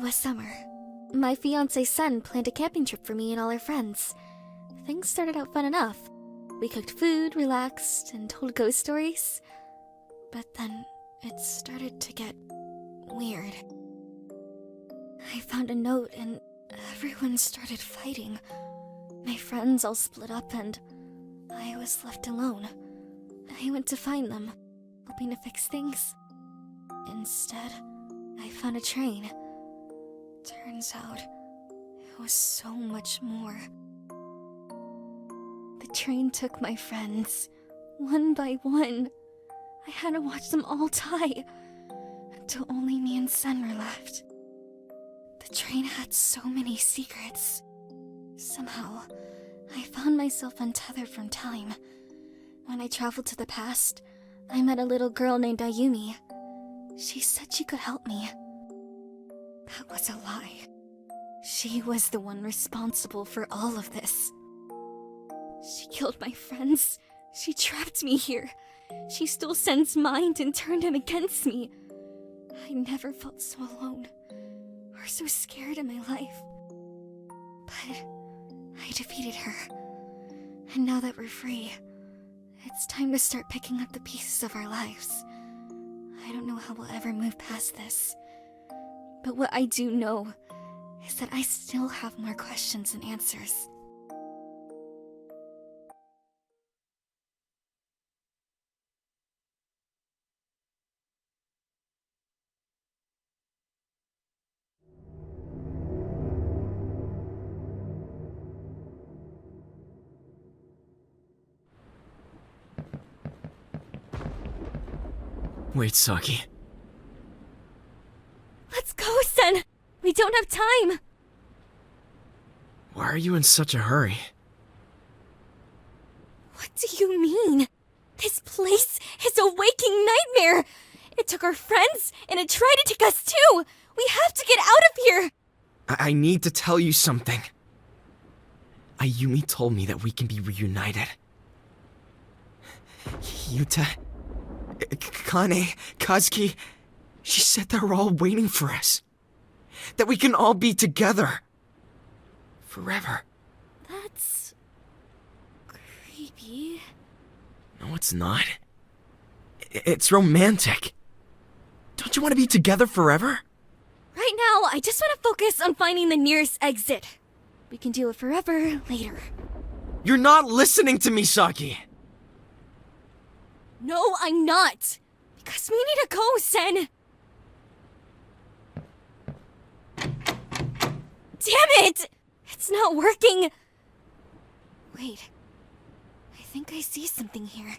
was summer. My fiancé's son planned a camping trip for me and all our friends. Things started out fun enough. We cooked food, relaxed, and told ghost stories. But then it started to get weird. I found a note and everyone started fighting. My friends all split up and I was left alone. I went to find them, hoping to fix things. Instead, I found a train. Turns out, it was so much more. The train took my friends, one by one. I had to watch them all die, until only me and Sen were left. The train had so many secrets. Somehow, I found myself untethered from time. When I traveled to the past, I met a little girl named Ayumi. She said she could help me. That was a lie. She was the one responsible for all of this. She killed my friends. She trapped me here. She stole Sen's mind and turned him against me. I never felt so alone, or so scared in my life. But I defeated her. And now that we're free, it's time to start picking up the pieces of our lives. I don't know how we'll ever move past this. But what I do know is that I still have more questions than answers. Wait, Saki. Let's go, Sen! We don't have time! Why are you in such a hurry? What do you mean? This place is a waking nightmare! It took our friends, and it tried to take us too! We have to get out of here! I need to tell you something. Ayumi told me that we can be reunited. Yuta, Kane, Kazuki, she said they're all waiting for us. That we can all be together. Forever. That's... creepy. No, it's not. It's romantic. Don't you want to be together forever? Right now, I just want to focus on finding the nearest exit. We can deal with forever later. You're not listening to me, Saki. No, I'm not. Because we need to go, Sen. Damn it! It's not working. Wait. I think I see something here.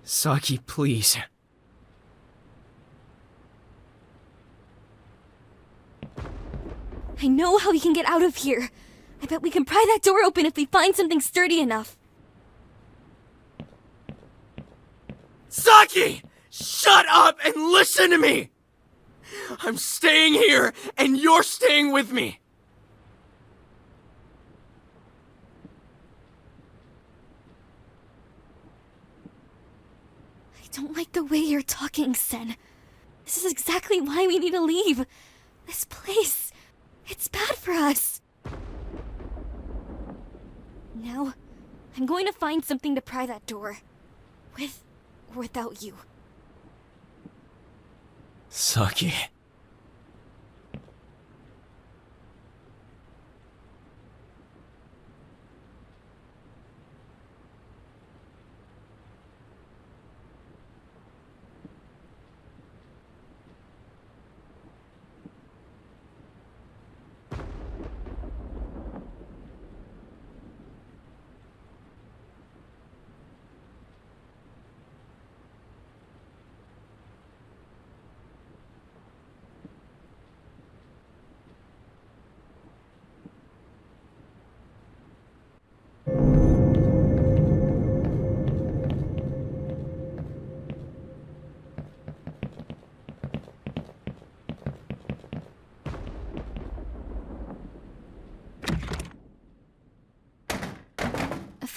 Saki, please. I know how we can get out of here. I bet we can pry that door open if we find something sturdy enough. Saki! Shut up and listen to me! I'm staying here, and you're staying with me! I don't like the way you're talking, Sen. This is exactly why we need to leave. This place, it's bad for us. Now, I'm going to find something to pry that door. With or without you. Saki.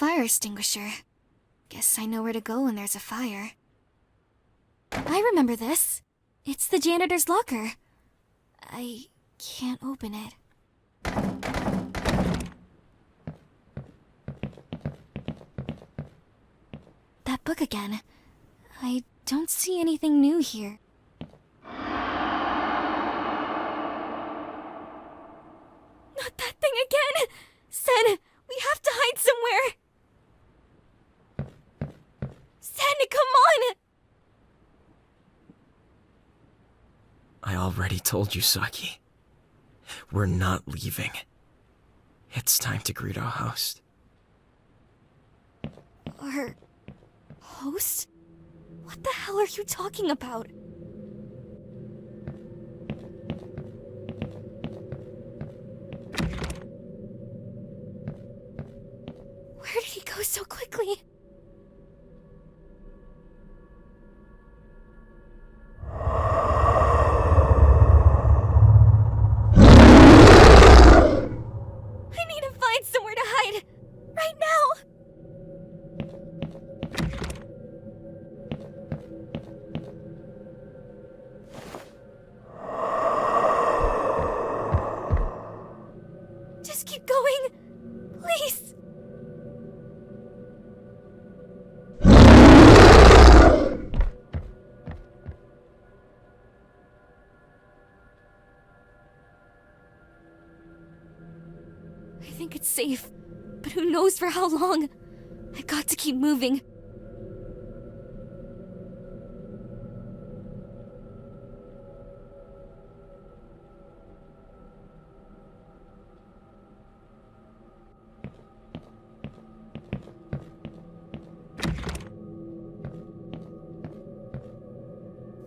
Fire extinguisher. Guess I know where to go when there's a fire. I remember this. It's the janitor's locker. I can't open it. That book again. I don't see anything new here. Not that thing again! Sen, we have to hide somewhere! Sen, come on! I already told you, Saki. We're not leaving. It's time to greet our host. Our host? What the hell are you talking about? Where did he go so quickly? I need to find somewhere to hide! Right now! Just keep going! Please! I think it's safe, but who knows for how long? I got to keep moving.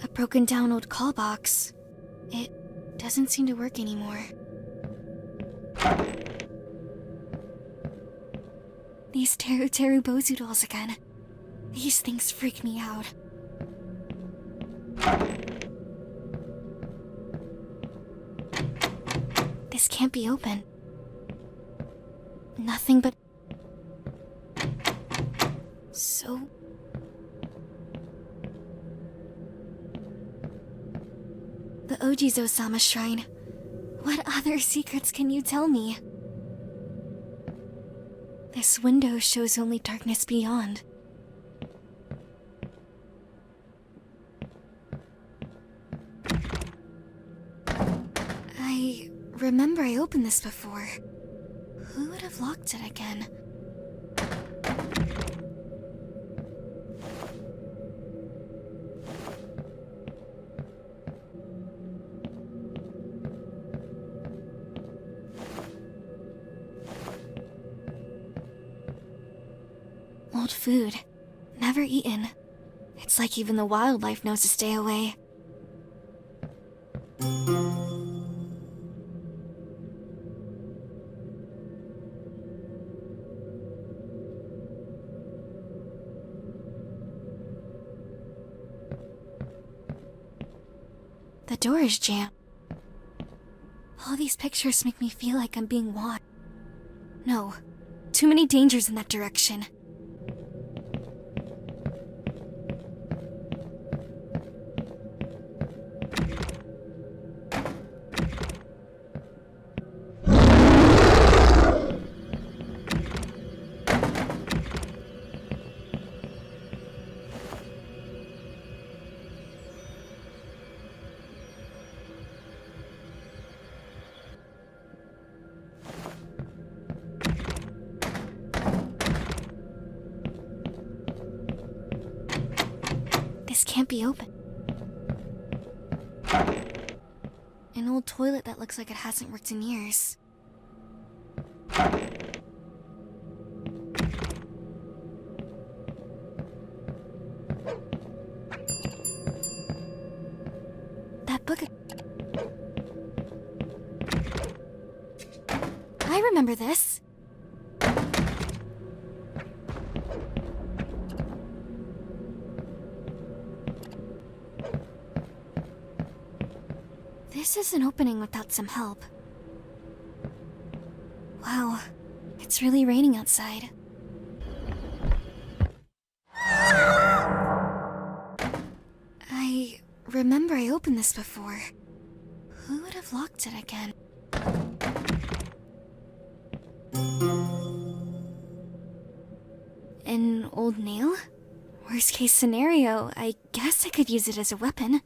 A broken down old call box. It doesn't seem to work anymore. These Teru Teru Bozu dolls again. These things freak me out. This can't be open. Nothing but... So... The Ojizo-sama shrine. What other secrets can you tell me? This window shows only darkness beyond. I remember I opened this before. Who would have locked it again? Old food. Never eaten. It's like even the wildlife knows to stay away. The door is jammed. All these pictures make me feel like I'm being watched. No, too many dangers in that direction. This can't be open. An old toilet that looks like it hasn't worked in years. That book... I remember this. This isn't opening without some help. Wow, it's really raining outside. I remember I opened this before. Who would have locked it again? An old nail? Worst case scenario, I guess I could use it as a weapon.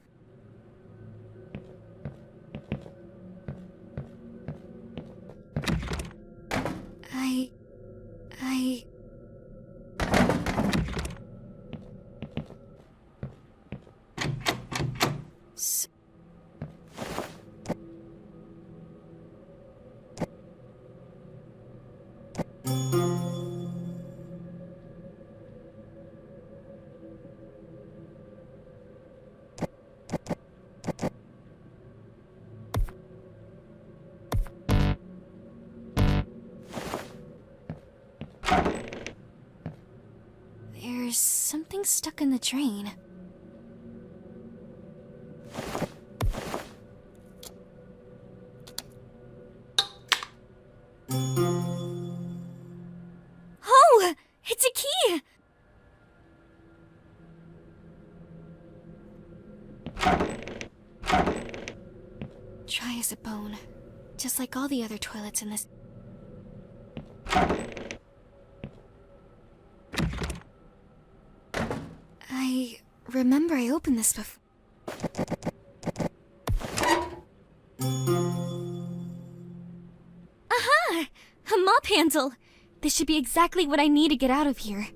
There's something stuck in the drain. Oh! It's a key! Dry as a bone. Just like all the other toilets in this. I remember I opened this before. Aha! A mop handle! This should be exactly what I need to get out of here.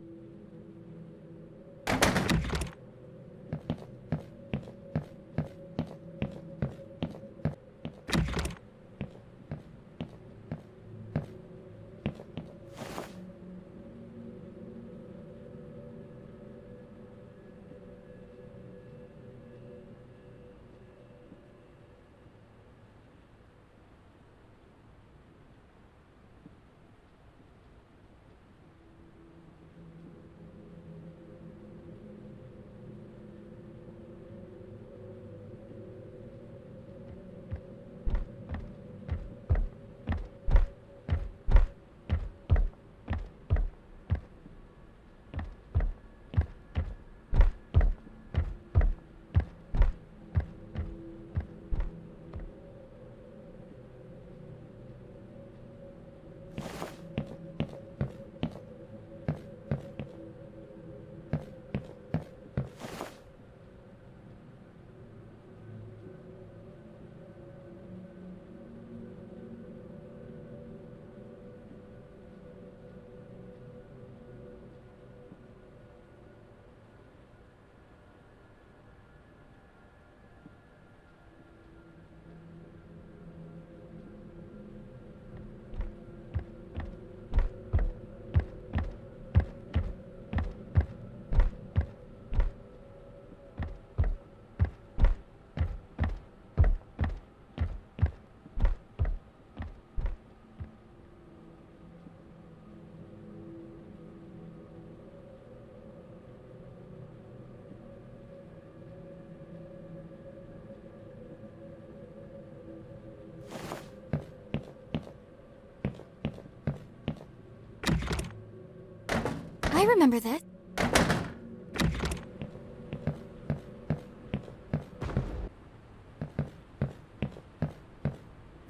I remember this.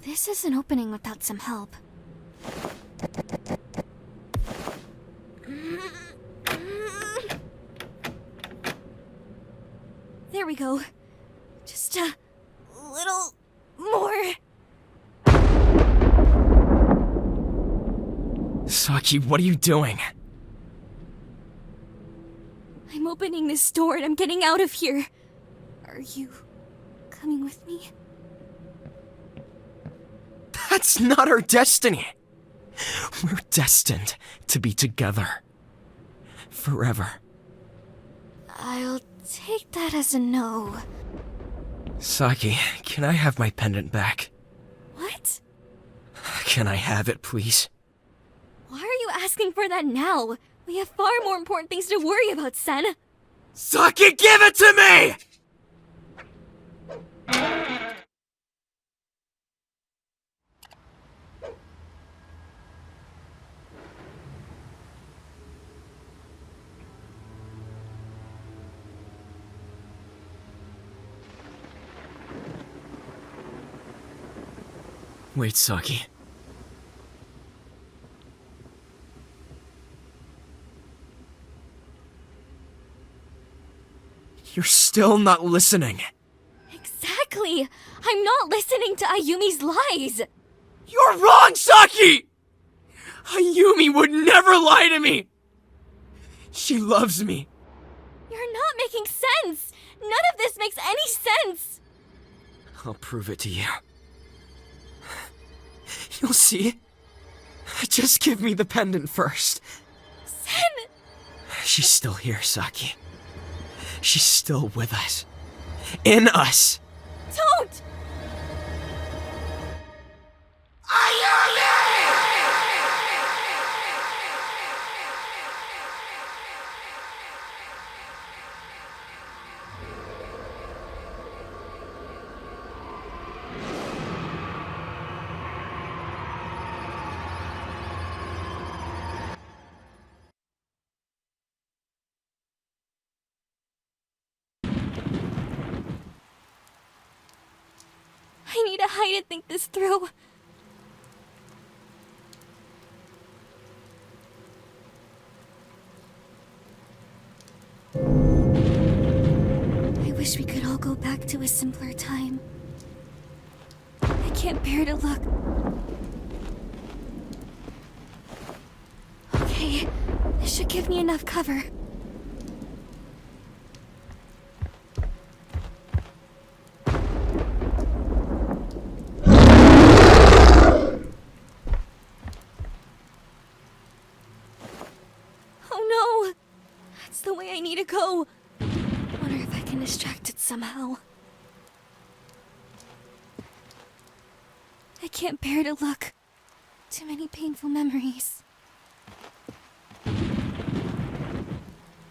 This isn't opening without some help. There we go. Just a little more. Saki, what are you doing? I'm opening this door and I'm getting out of here. Are you coming with me? That's not our destiny. We're destined to be together. Forever. I'll take that as a no. Saki, can I have my pendant back? What? Can I have it, please? Why are you asking for that now? We have far more important things to worry about, Sen. Saki, give it to me! Wait, Saki. You're still not listening. Exactly! I'm not listening to Ayumi's lies! You're wrong, Saki! Ayumi would never lie to me! She loves me. You're not making sense! None of this makes any sense! I'll prove it to you. You'll see. Just give me the pendant first. Sen! She's still here, Saki. She's still with us. In us. Don't! I need to hide and think this through. I wish we could all go back to a simpler time. I can't bear to look. Okay, this should give me enough cover. Oh no! That's the way I need to go. Wonder if I can distract it somehow. I can't bear to look. Too many painful memories.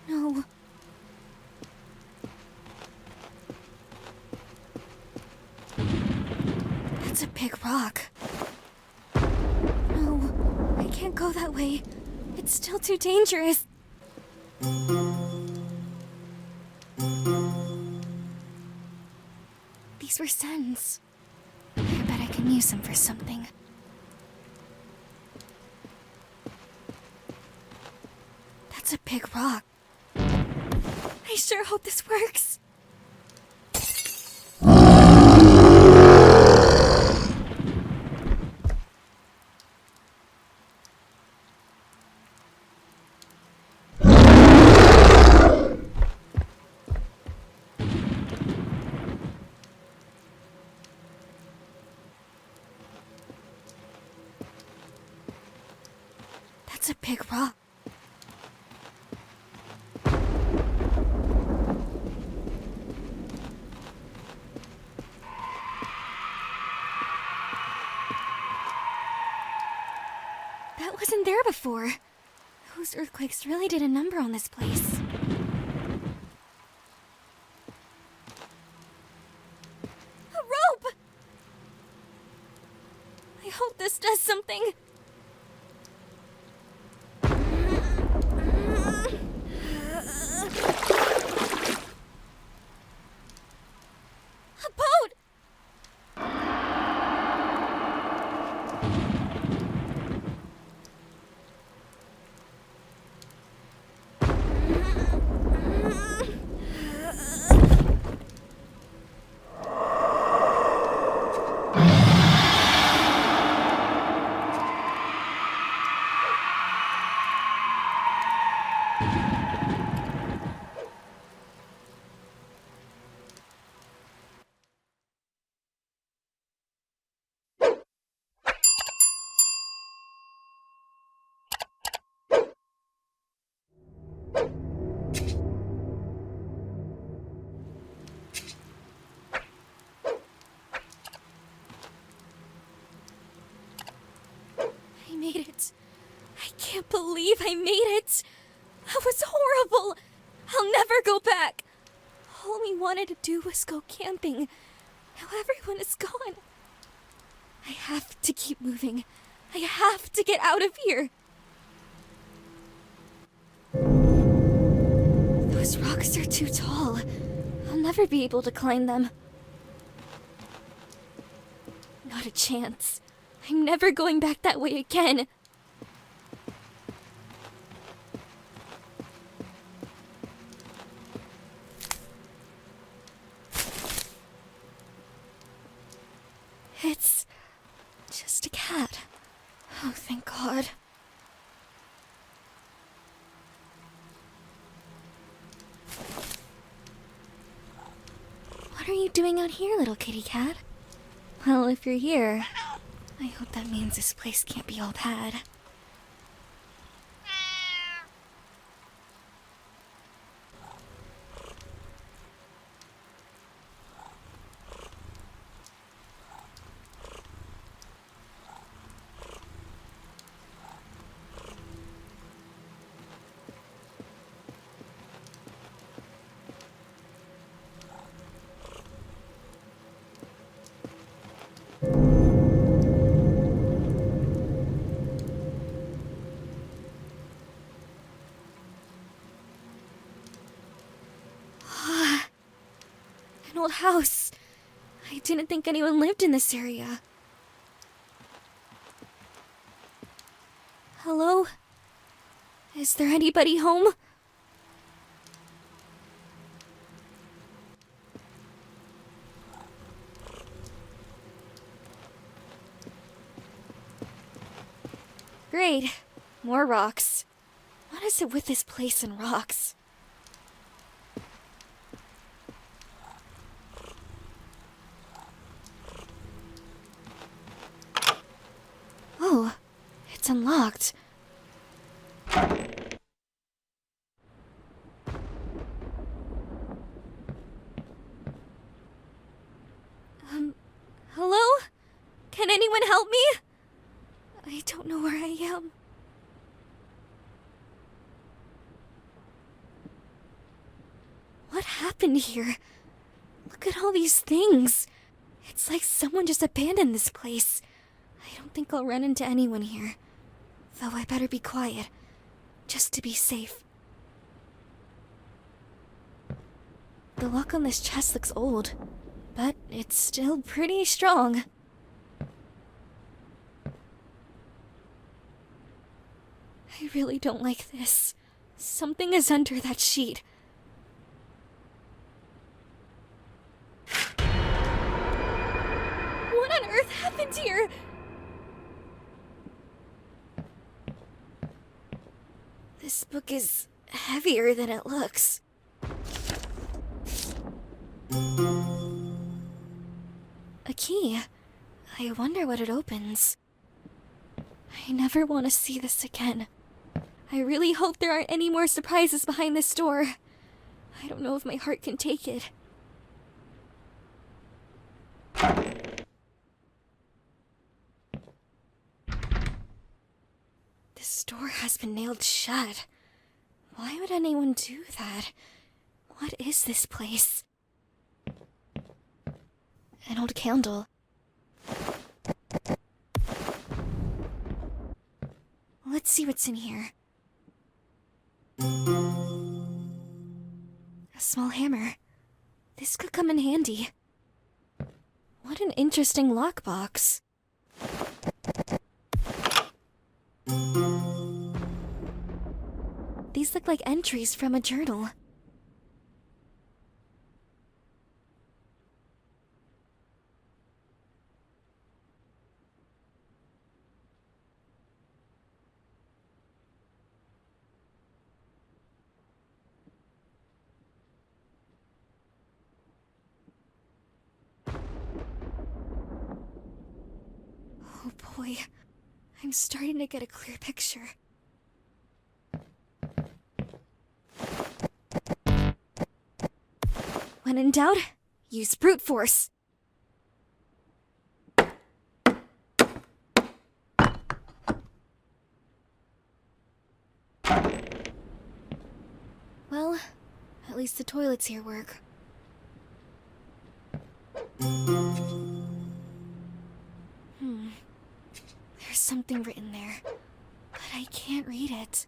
No. That's a big rock. No, I can't go that way. It's still too dangerous. These were Sen's. I bet I can use them for something. That's a big rock. I sure hope this works. That's a big rock. That wasn't there before. Those earthquakes really did a number on this place. A rope! I hope this does something. A boat! I made it. I can't believe I made it. That was horrible. I'll never go back. All we wanted to do was go camping. Now everyone is gone. I have to keep moving. I have to get out of here. Those rocks are too tall. I'll never be able to climb them. Not a chance. I'm never going back that way again. It's just a cat. Oh, thank God. What are you doing out here, little kitty cat? Well, if you're here, I hope that means this place can't be all bad. An old house. I didn't think anyone lived in this area. Hello? Is there anybody home? Great. More rocks. What is it with this place and rocks? Oh, it's unlocked. Hello? Can anyone help me? I don't know where I am. What happened here? Look at all these things. It's like someone just abandoned this place. I don't think I'll run into anyone here. Though I better be quiet, just to be safe. The lock on this chest looks old, but it's still pretty strong. I really don't like this. Something is under that sheet. What on earth happened here? This book is heavier than it looks. A key. I wonder what it opens. I never want to see this again. I really hope there aren't any more surprises behind this door. I don't know if my heart can take it. This door has been nailed shut. Why would anyone do that? What is this place? An old candle. Let's see what's in here. A small hammer. This could come in handy. What an interesting lockbox. These look like entries from a journal. Oh boy, I'm starting to get a clear picture. When in doubt, use brute force. Well, at least the toilets here work. There's something written there, but I can't read it.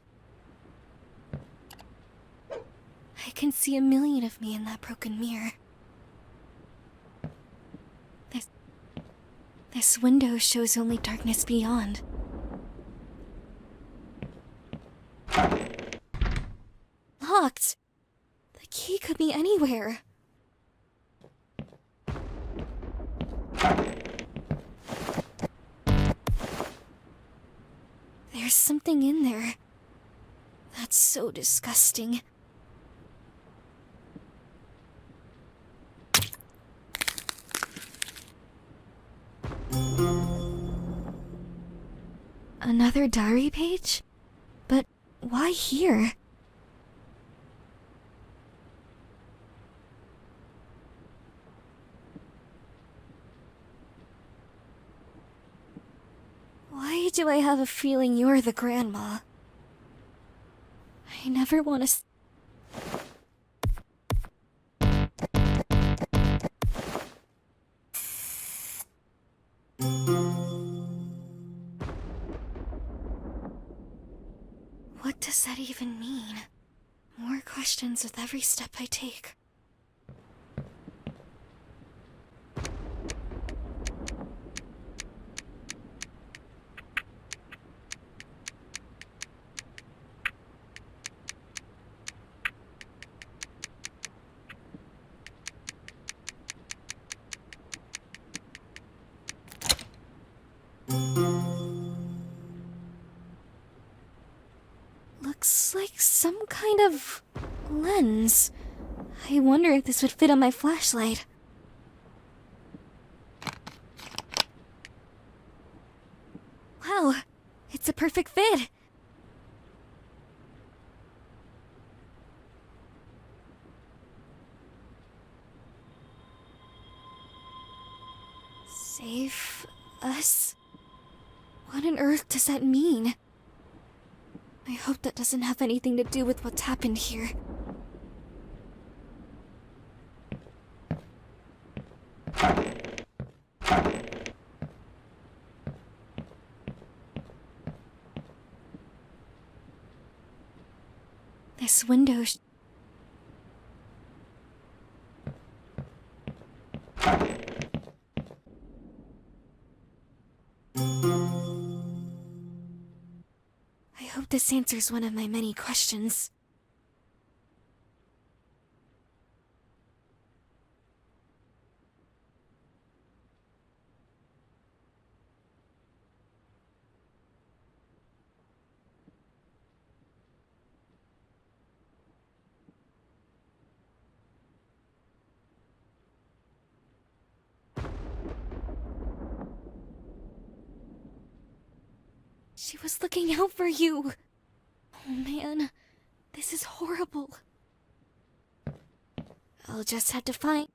I can see a million of me in that broken mirror. This window shows only darkness beyond. Locked! The key could be anywhere. There's something in there. That's so disgusting. Another diary page? But why here? Why do I have a feeling you're the grandma? I never want to. What does that even mean? More questions with every step I take. Looks like some kind of lens. I wonder if this would fit on my flashlight. Wow, it's a perfect fit. Save us? What on earth does that mean? I hope that doesn't have anything to do with what's happened here. This window I hope this answers one of my many questions. She was looking out for you. Oh man, this is horrible. I'll just have to find...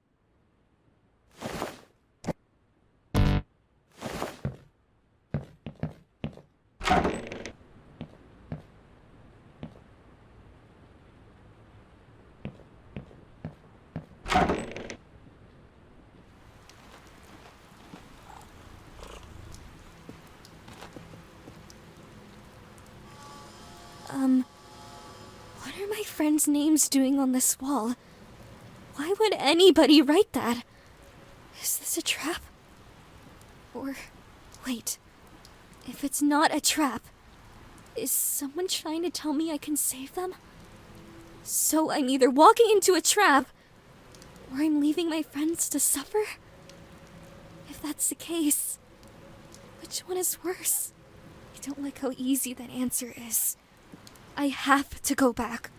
What are my friends' names doing on this wall? Why would anybody write that? Is this a trap? Or, wait, if it's not a trap, is someone trying to tell me I can save them? So I'm either walking into a trap, or I'm leaving my friends to suffer? If that's the case, which one is worse? I don't like how easy that answer is. I have to go back.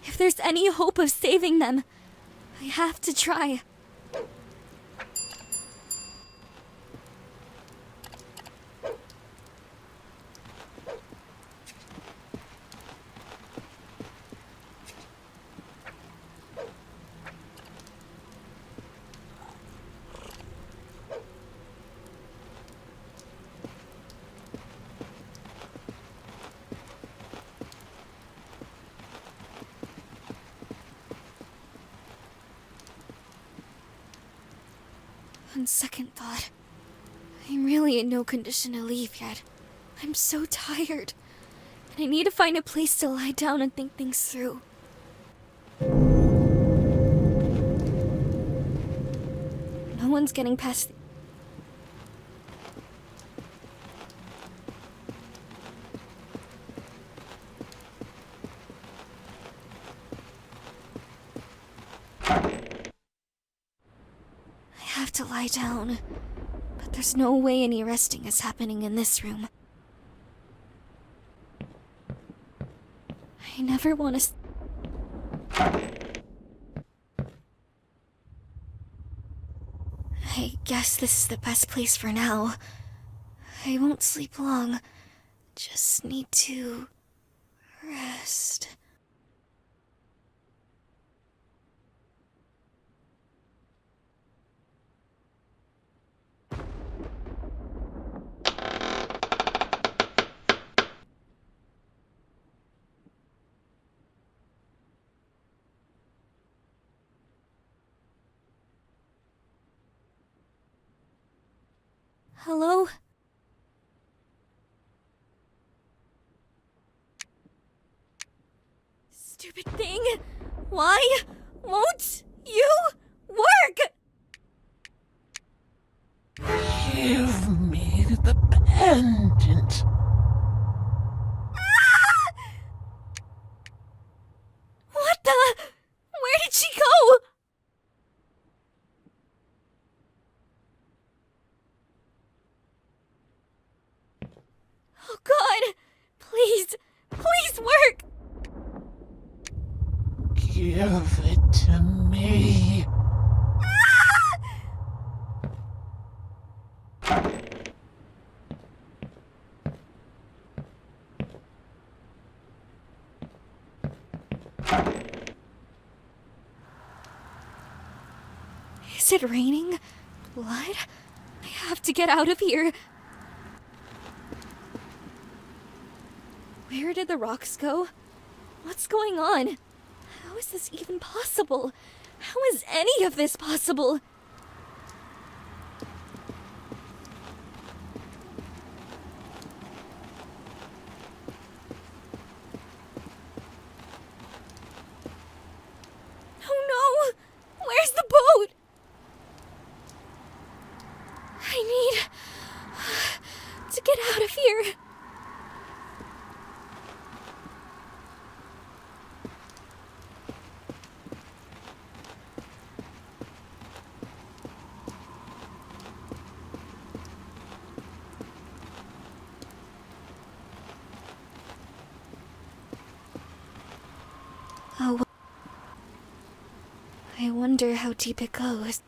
If there's any hope of saving them, I have to try. On second thought, I'm really in no condition to leave yet. I'm so tired, and I need to find a place to lie down and think things through. No one's getting past lie down, but there's no way any resting is happening in this room. I never want to... I guess this is the best place for now. I won't sleep long. Just need to... rest. Hello? Stupid thing! Why won't you work? Give me the pendant. Ah! What the? Where did she go? Oh God! Please, please work! Give it to me. Ah! Is it raining? Blood? I have to get out of here. Where did the rocks go? What's going on? How is this even possible? How is any of this possible? Oh no! Where's the boat? I need to get out of here. Oh, I wonder how deep it goes.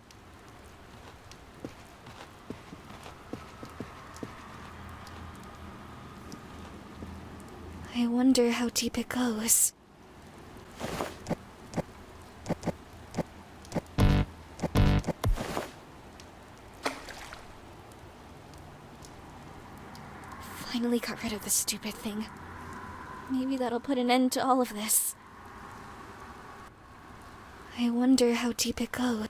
I wonder how deep it goes. Finally got rid of the stupid thing. Maybe that'll put an end to all of this. I wonder how deep it goes.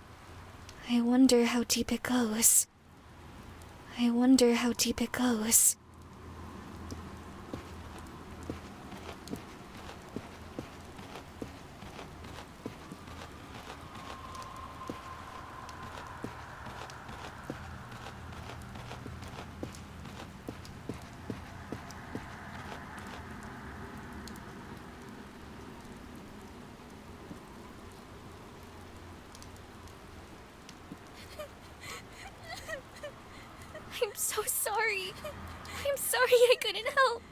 I wonder how deep it goes. I wonder how deep it goes. I'm so sorry. I'm sorry I couldn't help.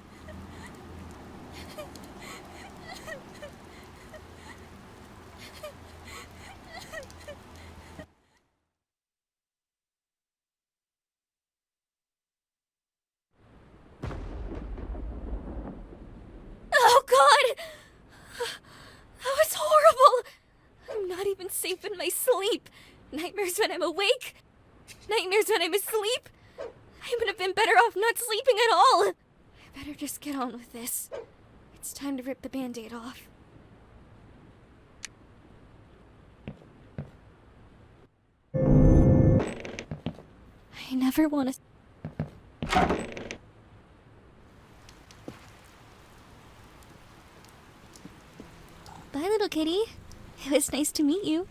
Oh God! That was horrible! I'm not even safe in my sleep. Nightmares when I'm awake. Nightmares when I'm asleep. I would have been better off not sleeping at all. I better just get on with this. It's time to rip the Band-Aid off. I never want to... Bye, little kitty. It was nice to meet you.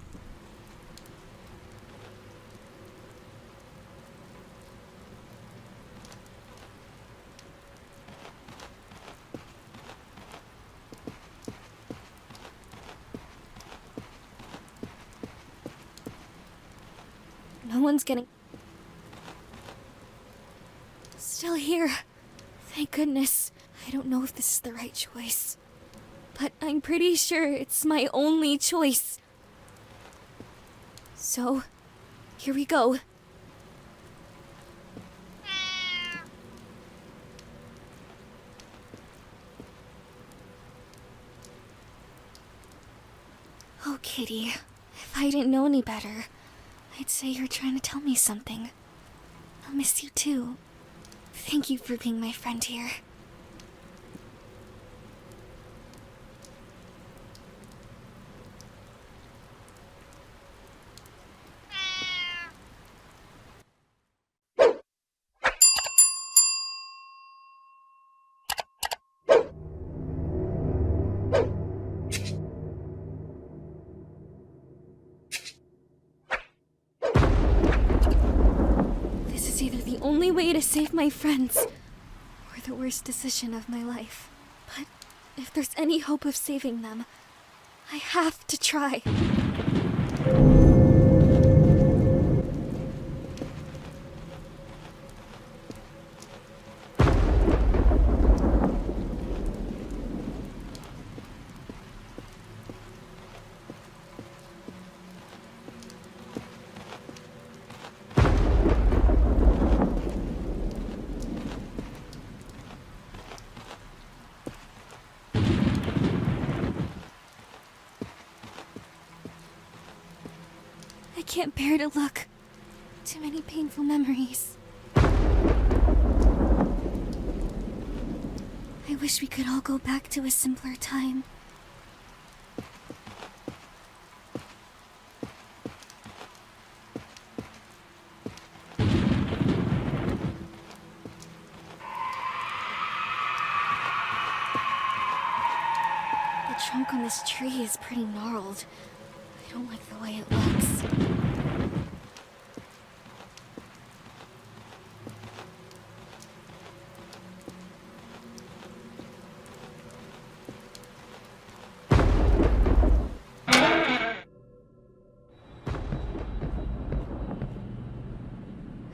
No one's getting... Still here. Thank goodness. I don't know if this is the right choice, but I'm pretty sure it's my only choice. So, here we go. Oh, Kitty, if I didn't know any better, I'd say you're trying to tell me something. I'll miss you too. Thank you for being my friend here. This is either the only way to save my friends, or the worst decision of my life. But if there's any hope of saving them, I have to try. I can't bear to look. Too many painful memories. I wish we could all go back to a simpler time. The trunk on this tree is pretty gnarled. I don't like the way it looks.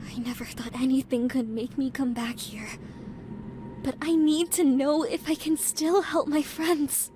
I never thought anything could make me come back here. But I need to know if I can still help my friends.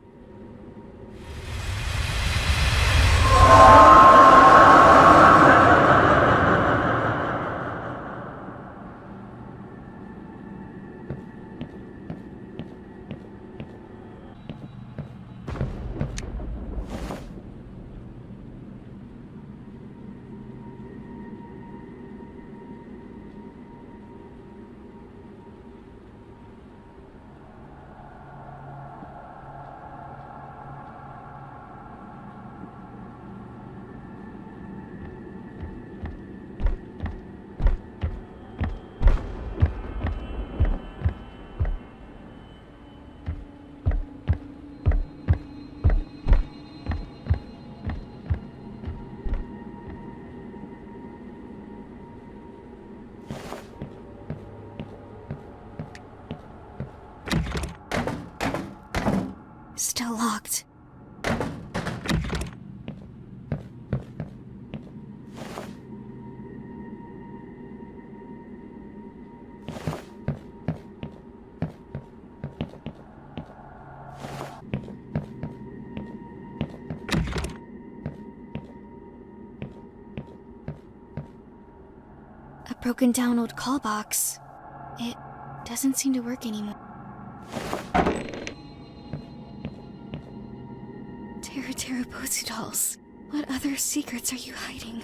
Still locked. A broken down old call box. It doesn't seem to work anymore. Teraposu dolls. What other secrets are you hiding?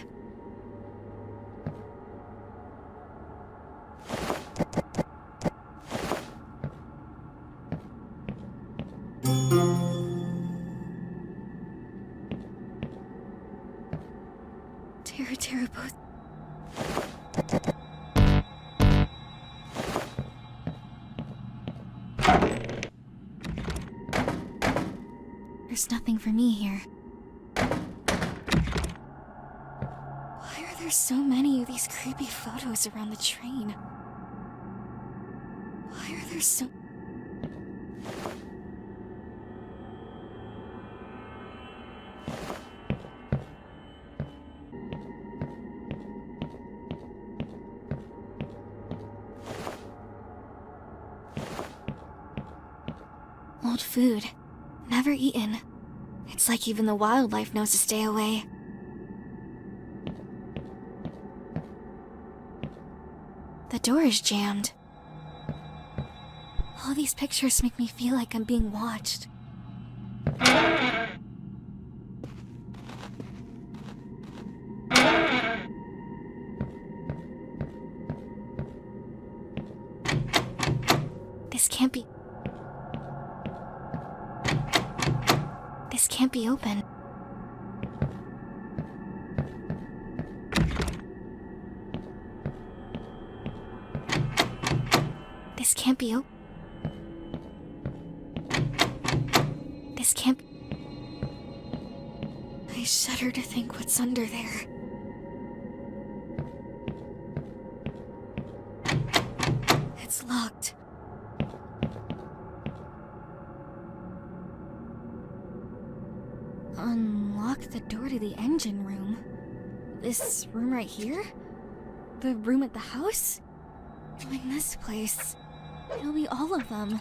Teraposu. There's nothing for me here. Why are there so many of these creepy photos around the train? Why are there so... old food. Never eaten. It's like even the wildlife knows to stay away. The door is jammed. All these pictures make me feel like I'm being watched. This can't be... This can't be open. This can't be open. This can't... I shudder to think what's under there. It's locked. Unlock the door to the engine room? This room right here? The room at the house? In this place. It'll be all of them.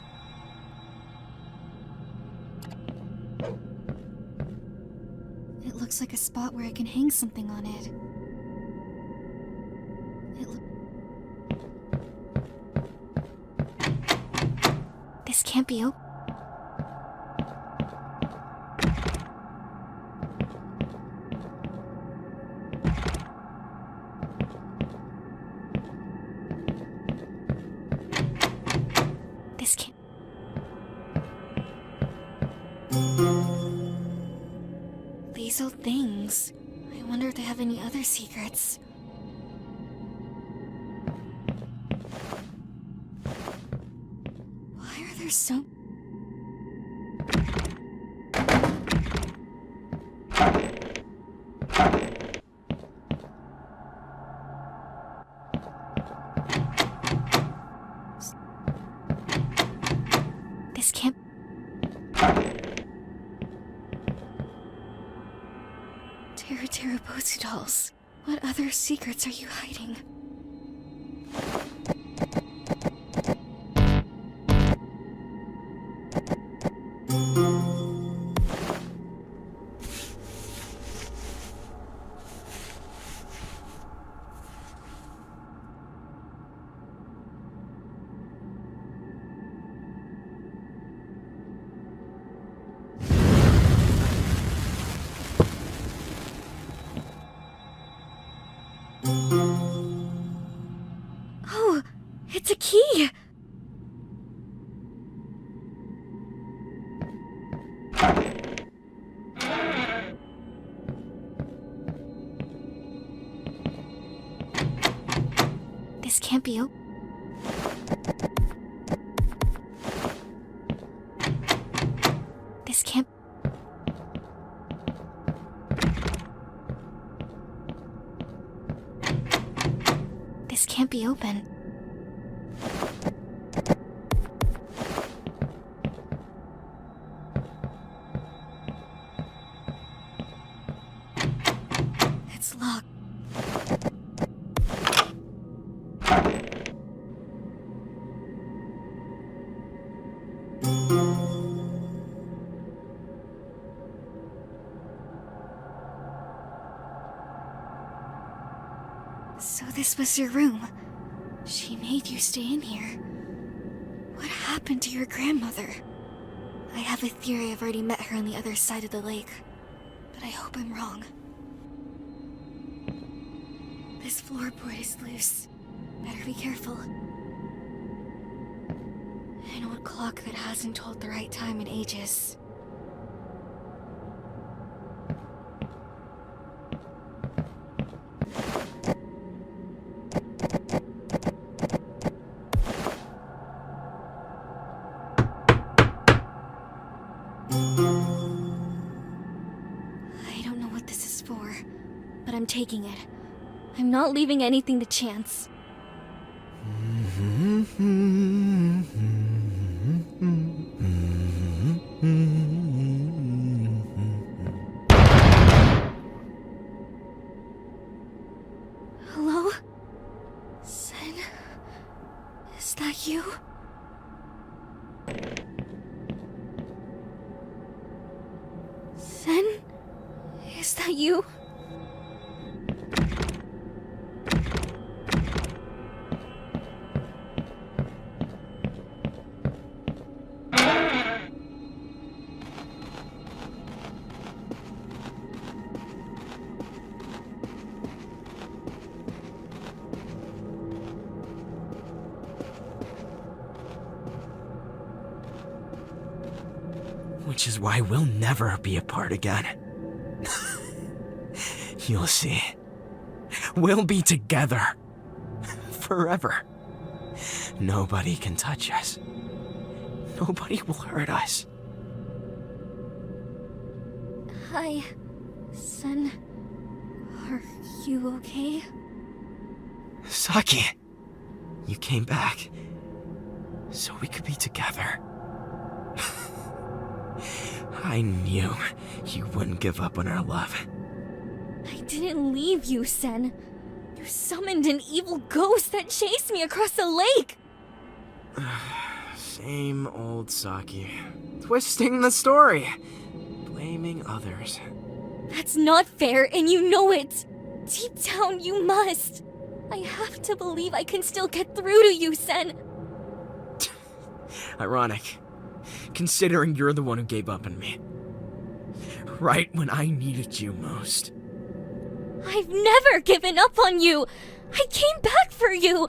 It looks like a spot where I can hang something on it. This can't be open. This can't... These old things. I wonder if they have any other secrets. Why are there so... This can't... Bosu dolls. What other secrets are you hiding? Oh, it's a key! This can't be open. This can't... This can't be open. It's locked. So this was your room. She made you stay in here. What happened to your grandmother? I have a theory I've already met her on the other side of the lake, but I hope I'm wrong. This floorboard is loose. Better be careful. An old clock that hasn't told the right time in ages. I don't know what this is for, but I'm taking it. I'm not leaving anything to chance. Hello? Sen? Is that you? that you? Which is why we'll never be apart again. You'll see. We'll be together. Forever. Nobody can touch us. Nobody will hurt us. Hi, Sen. Are you okay? Saki, you came back so we could be together. I knew you wouldn't give up on our love. I didn't leave you, Sen. You summoned an evil ghost that chased me across the lake! Same old Saki. Twisting the story. Blaming others. That's not fair, and you know it! Deep down, you must! I have to believe I can still get through to you, Sen! Ironic, considering you're the one who gave up on me. Right when I needed you most. I've never given up on you! I came back for you!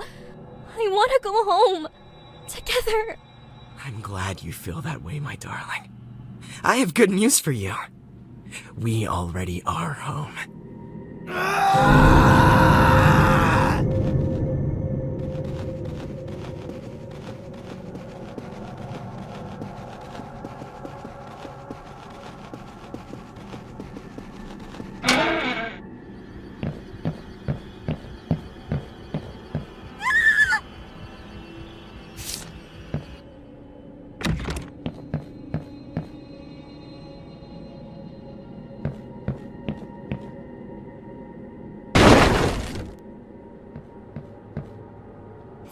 I want to go home! Together! I'm glad you feel that way, my darling. I have good news for you. We already are home.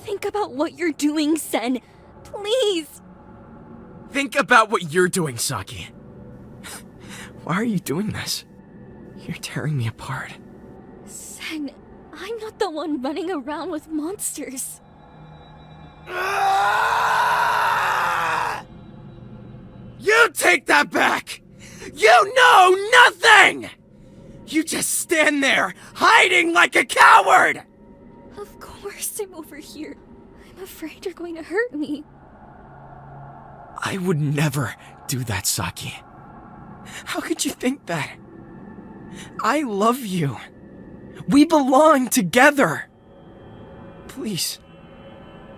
Think about what you're doing, Sen. Please! Think about what you're doing, Saki. Why are you doing this? You're tearing me apart. Sen, I'm not the one running around with monsters. You take that back! You know nothing! You just stand there, hiding like a coward! Of course I'm over here. I'm afraid you're going to hurt me. I would never do that, Saki. How could you think that? I love you. We belong together. Please,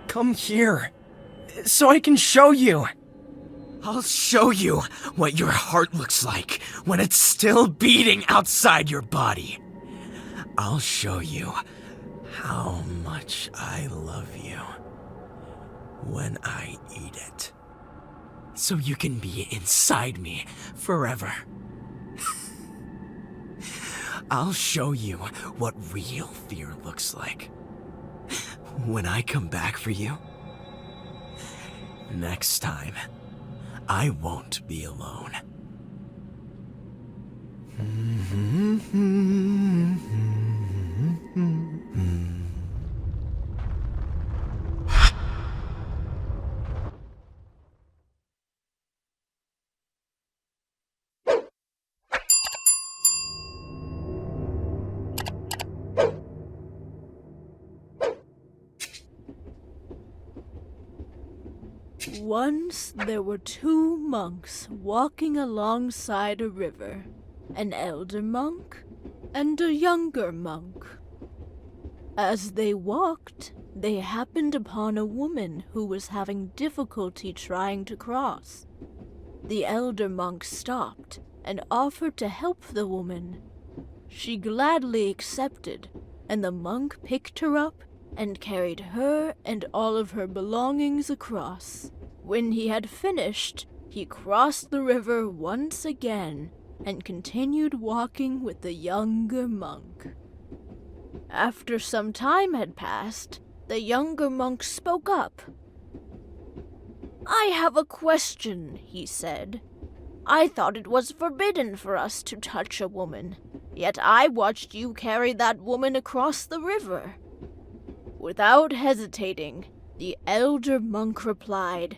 come here, so I can show you. I'll show you what your heart looks like when it's still beating outside your body. I'll show you how much I love you when I eat it. So you can be inside me forever. I'll show you what real fear looks like when I come back for you. Next time, I won't be alone. Once there were two monks walking alongside a river, an elder monk and a younger monk. As they walked, they happened upon a woman who was having difficulty trying to cross. The elder monk stopped and offered to help the woman. She gladly accepted, and the monk picked her up and carried her and all of her belongings across. When he had finished, he crossed the river once again and continued walking with the younger monk. After some time had passed, the younger monk spoke up. "I have a question," he said. "I thought it was forbidden for us to touch a woman. Yet I watched you carry that woman across the river. Without hesitating, the elder monk replied,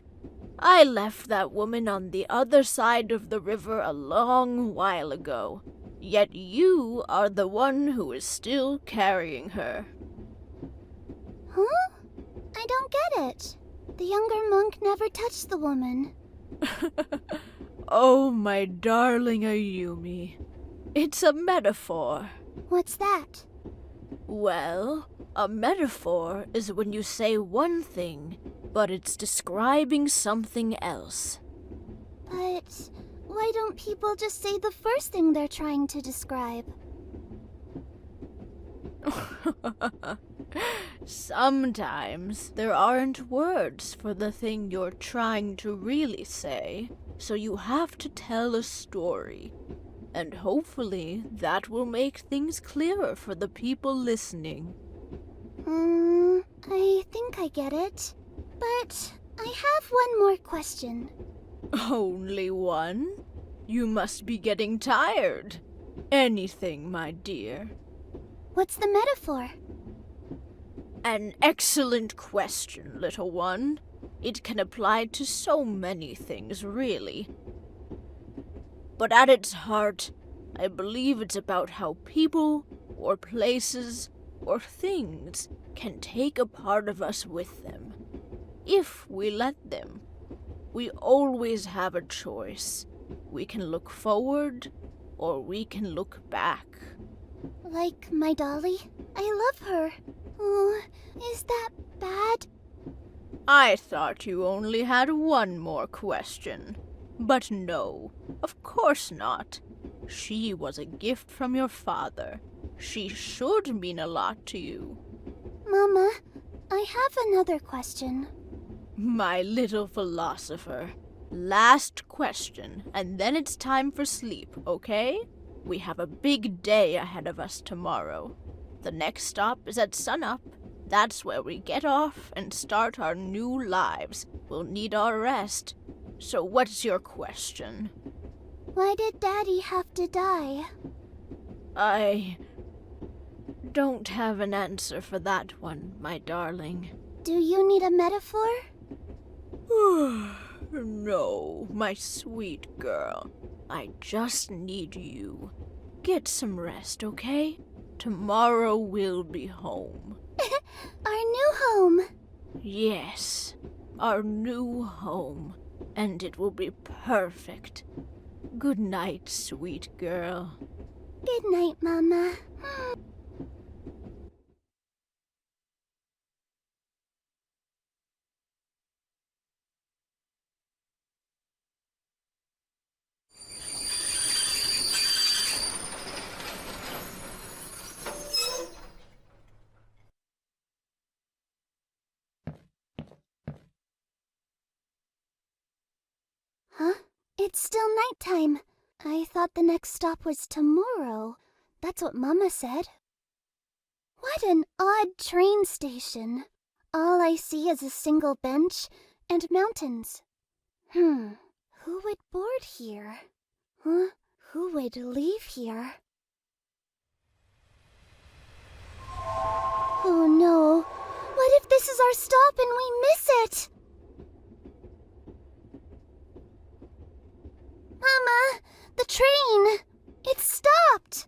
I left that woman on the other side of the river a long while ago, yet you are the one who is still carrying her. Huh? I don't get it. The younger monk never touched the woman. Oh, my darling Ayumi. It's a metaphor. What's that? Well, a metaphor is when you say one thing, but it's describing something else. But why don't people just say the first thing they're trying to describe? Sometimes there aren't words for the thing you're trying to really say, so you have to tell a story. And hopefully that will make things clearer for the people listening. I think I get it. But I have one more question. Only one? You must be getting tired. Anything, my dear. What's the metaphor? An excellent question, little one. It can apply to so many things, really. But at its heart, I believe it's about how people, or places, or things can take a part of us with them. If we let them. We always have a choice. We can look forward, or we can look back. Like my dolly? I love her. Oh, is that bad? I thought you only had one more question. But no, of course not. She was a gift from your father. She should mean a lot to you. Mama, I have another question. My little philosopher. Last question, and then it's time for sleep, okay? We have a big day ahead of us tomorrow. The next stop is at sunup. That's where we get off and start our new lives. We'll need our rest. So what's your question? Why did Daddy have to die? I don't have an answer for that one, my darling. Do you need a metaphor? No, my sweet girl. I just need you. Get some rest, okay? Tomorrow we'll be home. Our new home. Yes, our new home. And it will be perfect. Good night, sweet girl. Good night, Mama. Huh? It's still nighttime. I thought the next stop was tomorrow. That's what Mama said. What an odd train station. All I see is a single bench and mountains. Who would board here? Huh? Who would leave here? Oh no. What if this is our stop and we miss it? Mama, the train! It's stopped!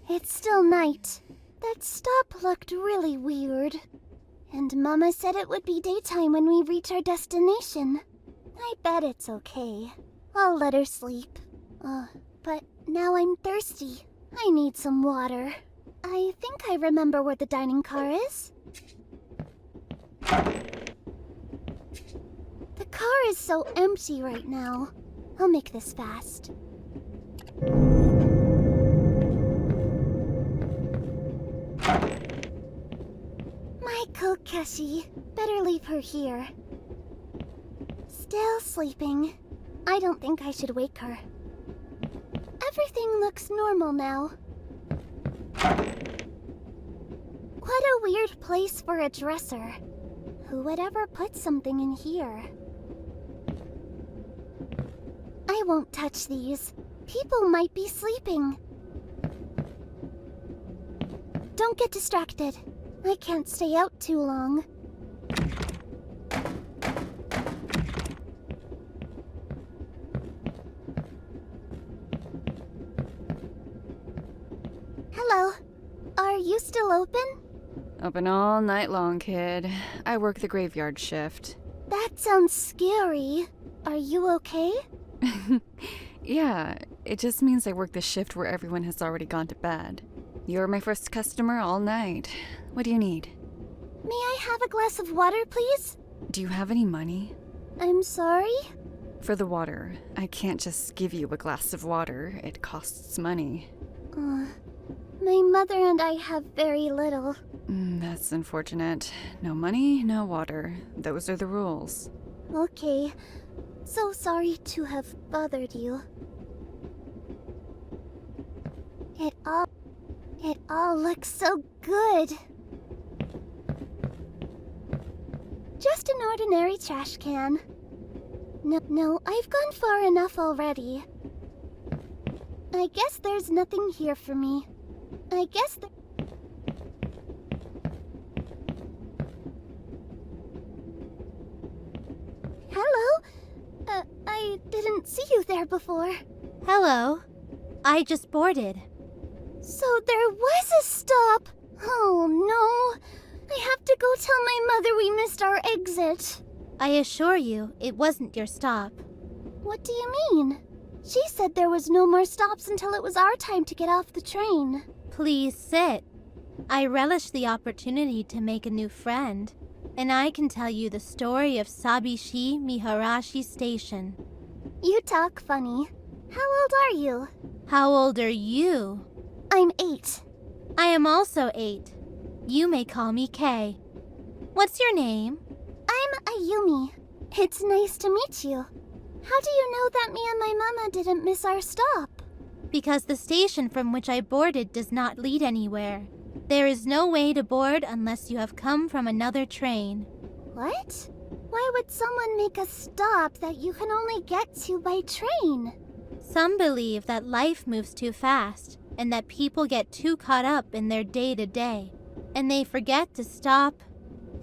It's still night. That stop looked really weird. And Mama said it would be daytime when we reach our destination. I bet it's okay. I'll let her sleep. But now I'm thirsty. I need some water. I think I remember where the dining car is. The car is so empty right now. I'll make this fast. My Kokeshi. Better leave her here. Still sleeping. I don't think I should wake her. Everything looks normal now. What a weird place for a dresser. Who would ever put something in here? I won't touch these. People might be sleeping. Don't get distracted. I can't stay out too long. Hello. Are you still open? Open all night long, kid. I work the graveyard shift. That sounds scary. Are you okay? Yeah, it just means I work the shift where everyone has already gone to bed. You're my first customer all night. What do you need? May I have a glass of water, please? Do you have any money? I'm sorry? For the water. I can't just give you a glass of water. It costs money. My mother and I have very little. That's unfortunate. No money, no water. Those are the rules. Okay. So sorry to have bothered you. It all looks so good. Just an ordinary trash can. No, I've gone far enough already. I guess there's nothing here for me. I guess Hello? I didn't see you there before. Hello. I just boarded. So there was a stop. Oh no. I have to go tell my mother we missed our exit. I assure you, it wasn't your stop. What do you mean? She said there was no more stops until it was our time to get off the train. Please sit. I relish the opportunity to make a new friend, and I can tell you the story of Sabishi Miharashi Station. You talk funny. How old are you? How old are you? I'm 8. I am also 8. You may call me Kay. What's your name? I'm Ayumi. It's nice to meet you. How do you know that me and my mama didn't miss our stop? Because the station from which I boarded does not lead anywhere. There is no way to board unless you have come from another train. What? Why would someone make a stop that you can only get to by train? Some believe that life moves too fast, and that people get too caught up in their day-to-day, and they forget to stop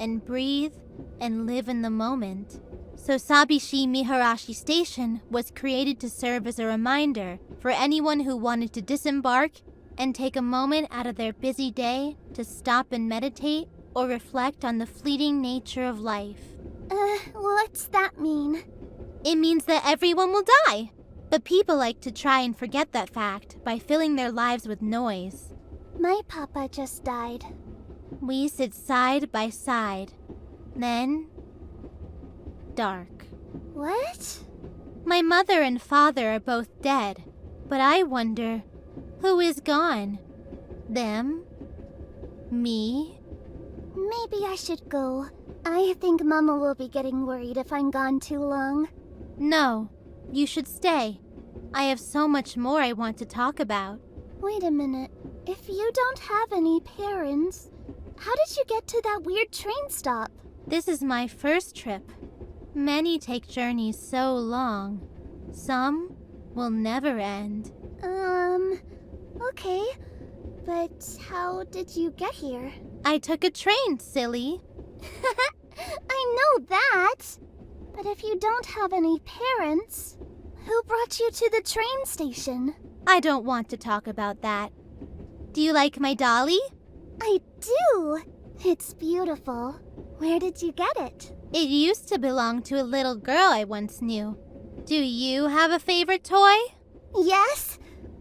and breathe and live in the moment. So Sabishi Miharashi Station was created to serve as a reminder for anyone who wanted to disembark and take a moment out of their busy day to stop and meditate or reflect on the fleeting nature of life. What's that mean? It means that everyone will die. But people like to try and forget that fact by filling their lives with noise. My papa just died. We sit side by side. Then, dark. What? My mother and father are both dead, but I wonder, who is gone? Them? Me? Maybe I should go. I think Mama will be getting worried if I'm gone too long. No, you should stay. I have so much more I want to talk about. Wait a minute. If you don't have any parents, how did you get to that weird train stop? This is my first trip. Many take journeys so long. Some will never end. Okay. But how did you get here? I took a train, silly. I know that! But if you don't have any parents, who brought you to the train station? I don't want to talk about that. Do you like my dolly? I do! It's beautiful. Where did you get it? It used to belong to a little girl I once knew. Do you have a favorite toy? Yes!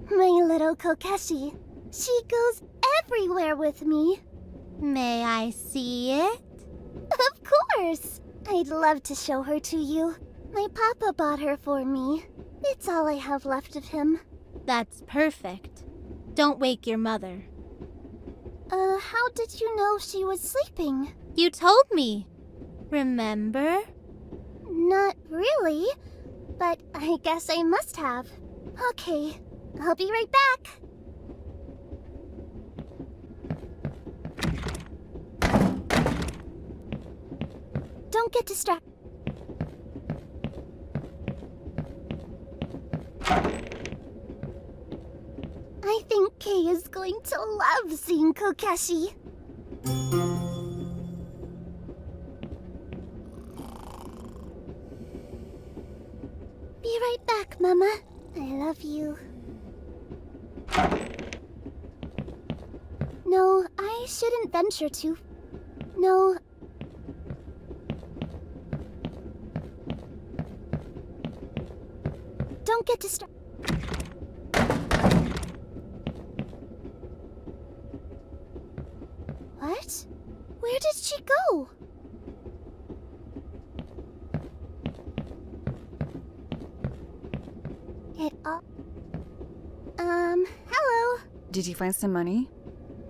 My little Kokeshi. She goes everywhere with me. May I see it? Of course! I'd love to show her to you. My papa bought her for me. It's all I have left of him. That's perfect. Don't wake your mother. How did you know she was sleeping? You told me. Remember? Not really, but I guess I must have. Okay, I'll be right back. Don't get distracted. is going to love seeing Kokeshi. Be right back, Mama. I love you. No, I shouldn't venture to. No. Don't get distracted. What? Where did she go? Hello? Did you find some money?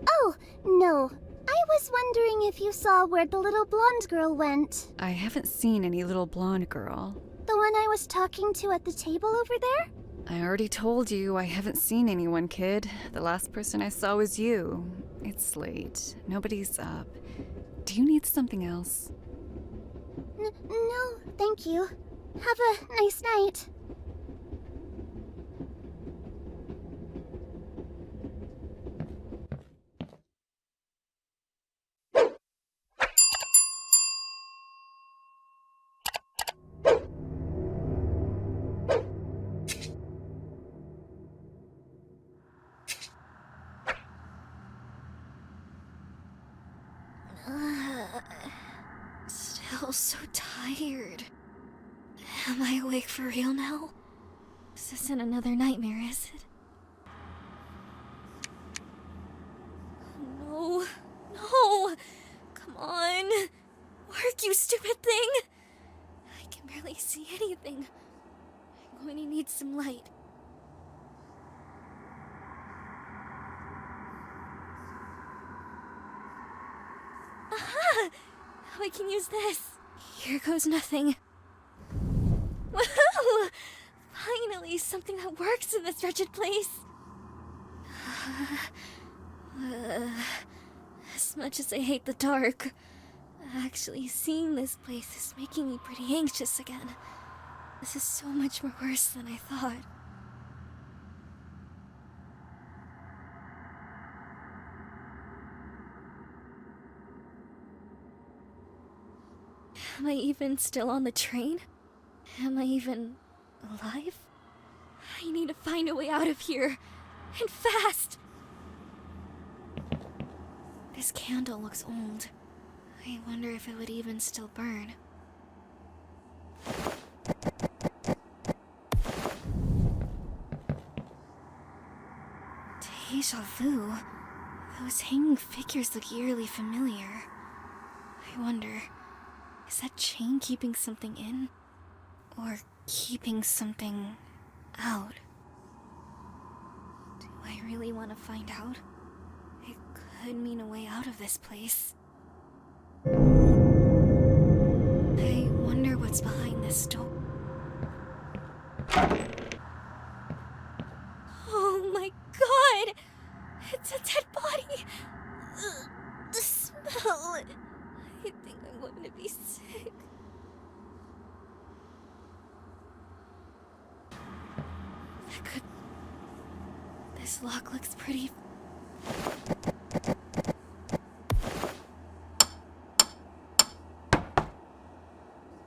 Oh, no. I was wondering if you saw where the little blonde girl went. I haven't seen any little blonde girl. The one I was talking to at the table over there? I already told you I haven't seen anyone, kid. The last person I saw was you. It's late. Nobody's up. Do you need something else? No, thank you. Have a nice night. Still so tired. Am I awake for real now? This isn't another nightmare, is it? No. No! Come on! Work, you stupid thing! I can barely see anything. I'm going to need some light. Aha! Now I can use this. Here goes nothing. Woohoo! Finally, something that works in this wretched place. As much as I hate the dark, actually seeing this place is making me pretty anxious again. This is so much more worse than I thought. Am I even still on the train? Am I even alive? I need to find a way out of here. And fast! This candle looks old. I wonder if it would even still burn. Deja vu. Those hanging figures look eerily familiar. I wonder, is that chain keeping something in? Or keeping something out? Do I really want to find out? It could mean a way out of this place. I wonder what's behind this door. Oh my god! It's a dead body! Ugh, the smell! I think I'm going to be sick. This lock looks pretty...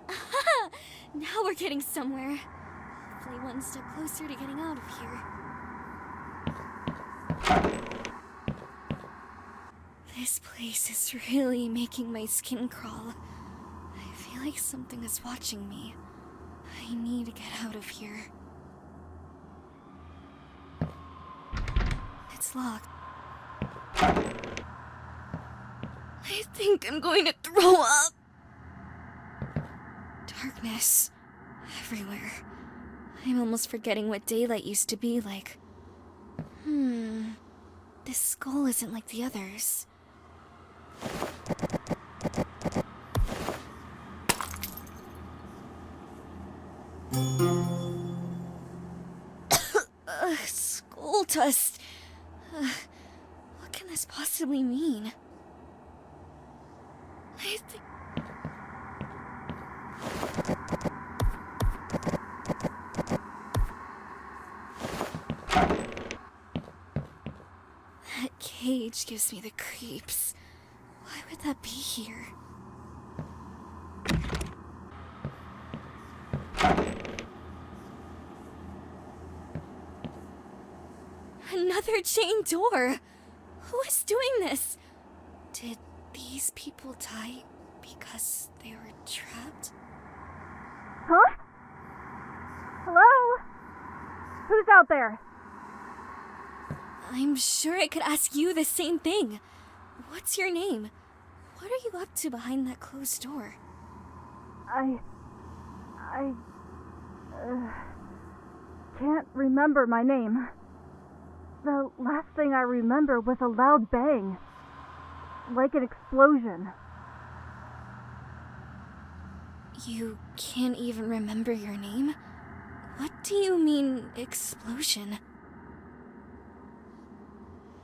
Aha! Now we're getting somewhere. Hopefully one step closer to getting out of here. This place is really making my skin crawl. I feel like something is watching me. I need to get out of here. It's locked. I think I'm going to throw up. Darkness everywhere. I'm almost forgetting what daylight used to be like. This skull isn't like the others. Skull dust. What can this possibly mean? I think... That cage gives me the creeps. Why would that be here? Another chain door! Who is doing this? Did these people die because they were trapped? Huh? Hello? Who's out there? I'm sure I could ask you the same thing. What's your name? What are you up to behind that closed door? I can't remember my name. The last thing I remember was a loud bang. Like an explosion. You can't even remember your name? What do you mean, explosion?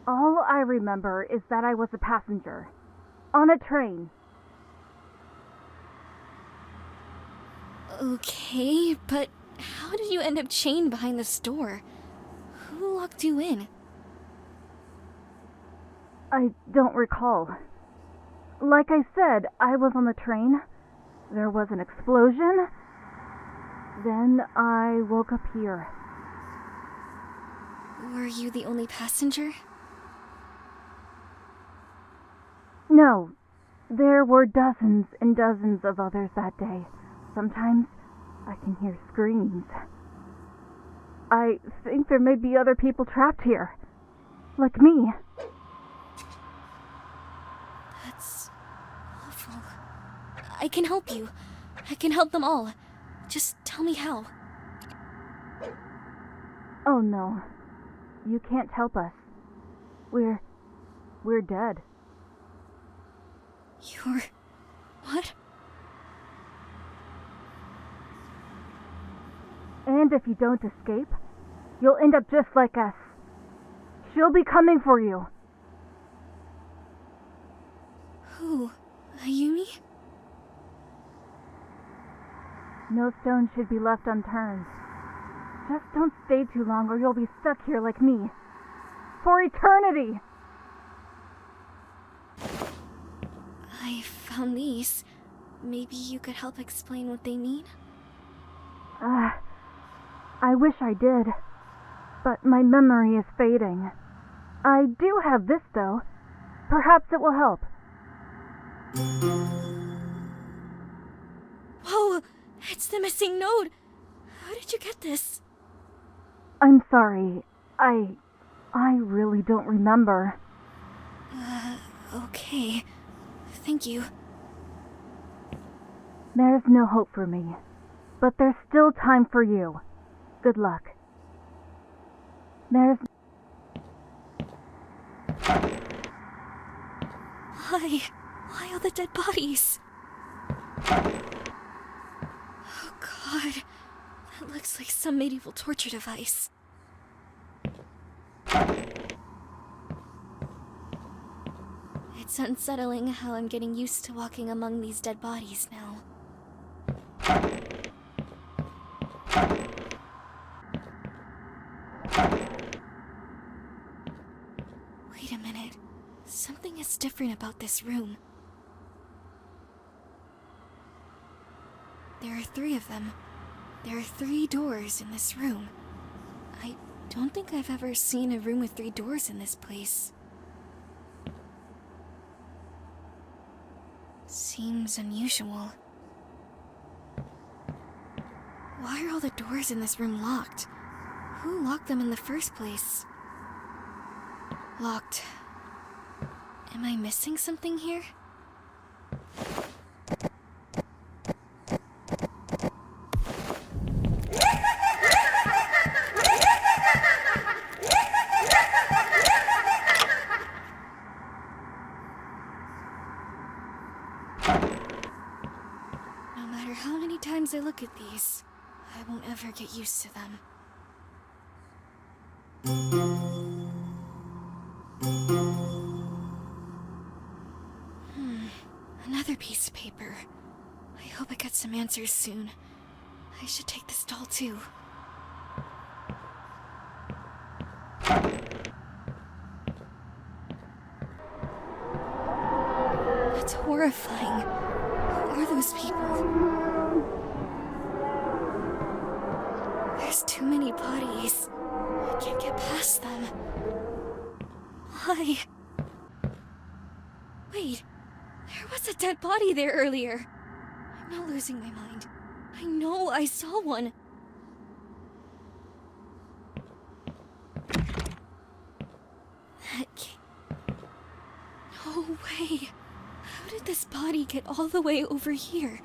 All I remember is that I was a passenger. On a train. Okay, but how did you end up chained behind this door? Who locked you in? I don't recall. Like I said, I was on the train. There was an explosion. Then I woke up here. Were you the only passenger? No, there were dozens and dozens of others that day. Sometimes I can hear screams. I think there may be other people trapped here. Like me. That's awful. I can help you. I can help them all. Just tell me how. Oh no. You can't help us. We're dead. You're... what? And if you don't escape, you'll end up just like us. She'll be coming for you. Who? Ayumi? No stone should be left unturned. Just don't stay too long or you'll be stuck here like me. For eternity! I found these. Maybe you could help explain what they mean? I wish I did. But my memory is fading. I do have this, though. Perhaps it will help. Whoa! It's the missing note! How did you get this? I'm sorry. I really don't remember. Okay. Thank you. There's no hope for me. But there's still time for you. Good luck. There's... Why all the dead bodies? Oh god. That looks like some medieval torture device. It's unsettling how I'm getting used to walking among these dead bodies now. Wait a minute. Something is different about this room. There are 3 of them. There are 3 doors in this room. I don't think I've ever seen a room with 3 doors in this place. Seems unusual. Why are all the doors in this room locked? Who locked them in the first place? Locked. Am I missing something here? No matter how many times I look at these, I won't ever get used to them. Another piece of paper. I hope I get some answers soon. I should take this doll too. It's horrifying. Who are those people? There's too many bodies. I can't get past them. Why? Wait, there was a dead body there earlier. I'm not losing my mind. I know I saw one. No way. How did this body get all the way over here?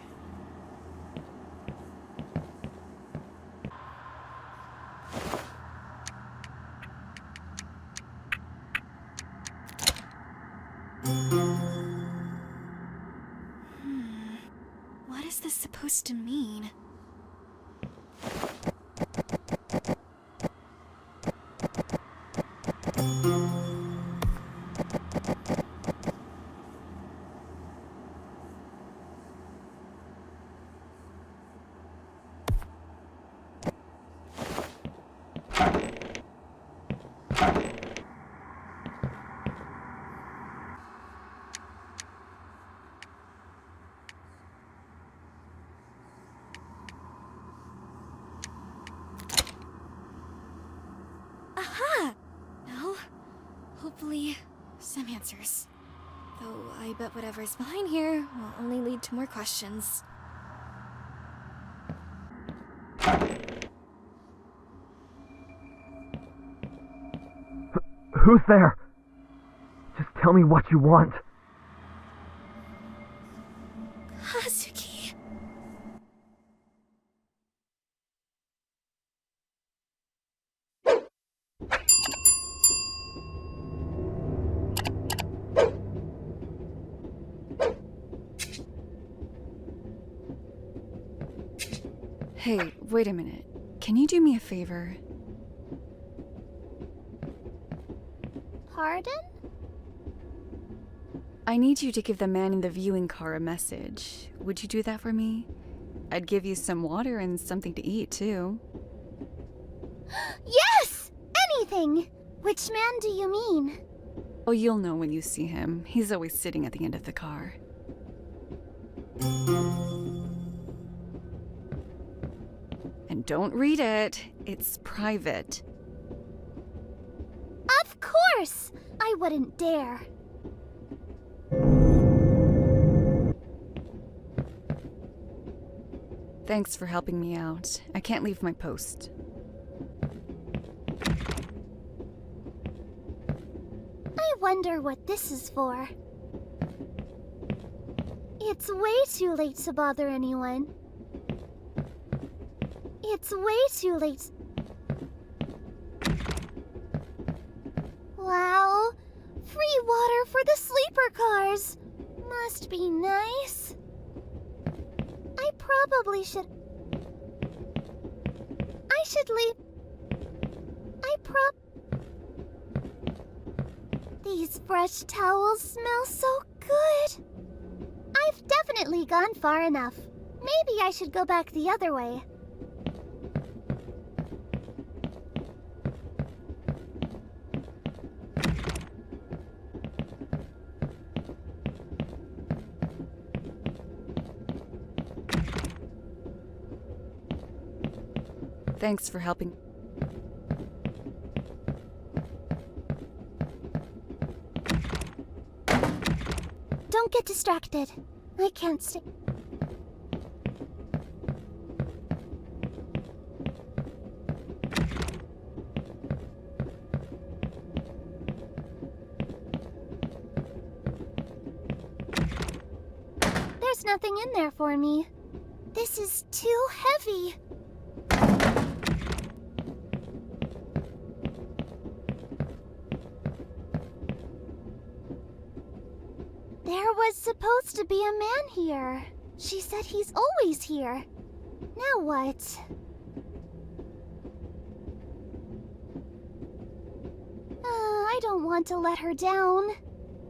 What is this supposed to mean? Hopefully, some answers. Though I bet whatever's behind here will only lead to more questions. Who's there? Just tell me what you want. Kazuki. Hey, wait a minute. Can you do me a favor? Pardon? I need you to give the man in the viewing car a message. Would you do that for me? I'd give you some water and something to eat, too. Yes! Anything! Which man do you mean? Oh, you'll know when you see him. He's always sitting at the end of the car. And don't read it. It's private. Of course! I wouldn't dare. Thanks for helping me out. I can't leave my post. I wonder what this is for. It's way too late to bother anyone. It's way too late. Wow! Free water for the sleeper cars! Must be nice. I probably should... I should leave... These fresh towels smell so good. I've definitely gone far enough. Maybe I should go back the other way. Thanks for helping. Don't get distracted. I can't stay. There's nothing in there for me. This is too heavy. There was supposed to be a man here. She said he's always here. Now what? I don't want to let her down.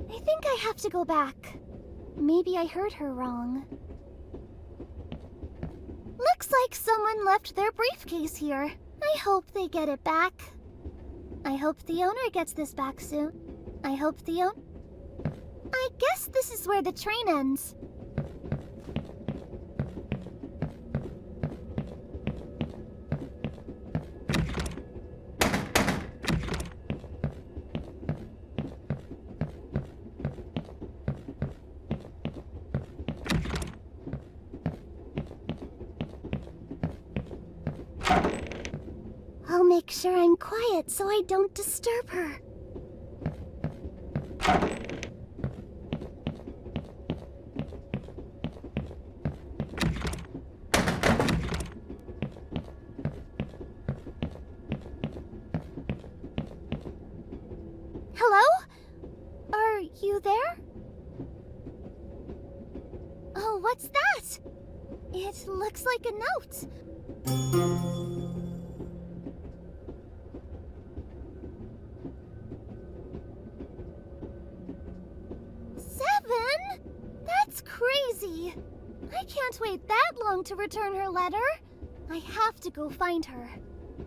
I think I have to go back. Maybe I heard her wrong. Looks like someone left their briefcase here. I hope they get it back. I hope the owner gets this back soon. I hope the I guess this is where the train ends. I'll make sure I'm quiet so I don't disturb her. Hello? Are you there? Oh, what's that? It looks like a note. Seven? That's crazy. I can't wait that long to return her letter. I have to go find her.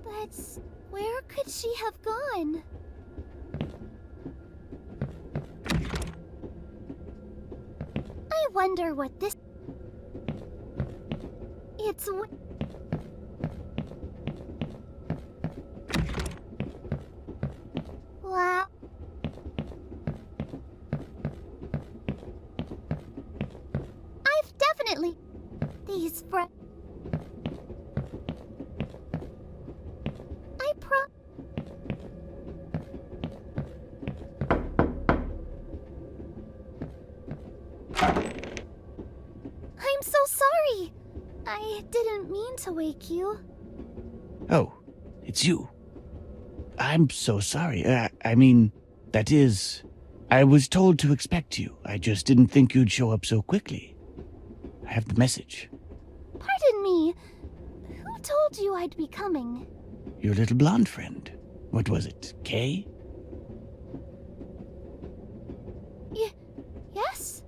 But where could she have gone? I wonder what this... It's... Wow. I've definitely... These friends... I'm so sorry. I didn't mean to wake you. Oh, it's you. I'm so sorry. I mean, that is... I was told to expect you. I just didn't think you'd show up so quickly. I have the message. Pardon me. Who told you I'd be coming? Your little blonde friend. What was it, Kay? Yes?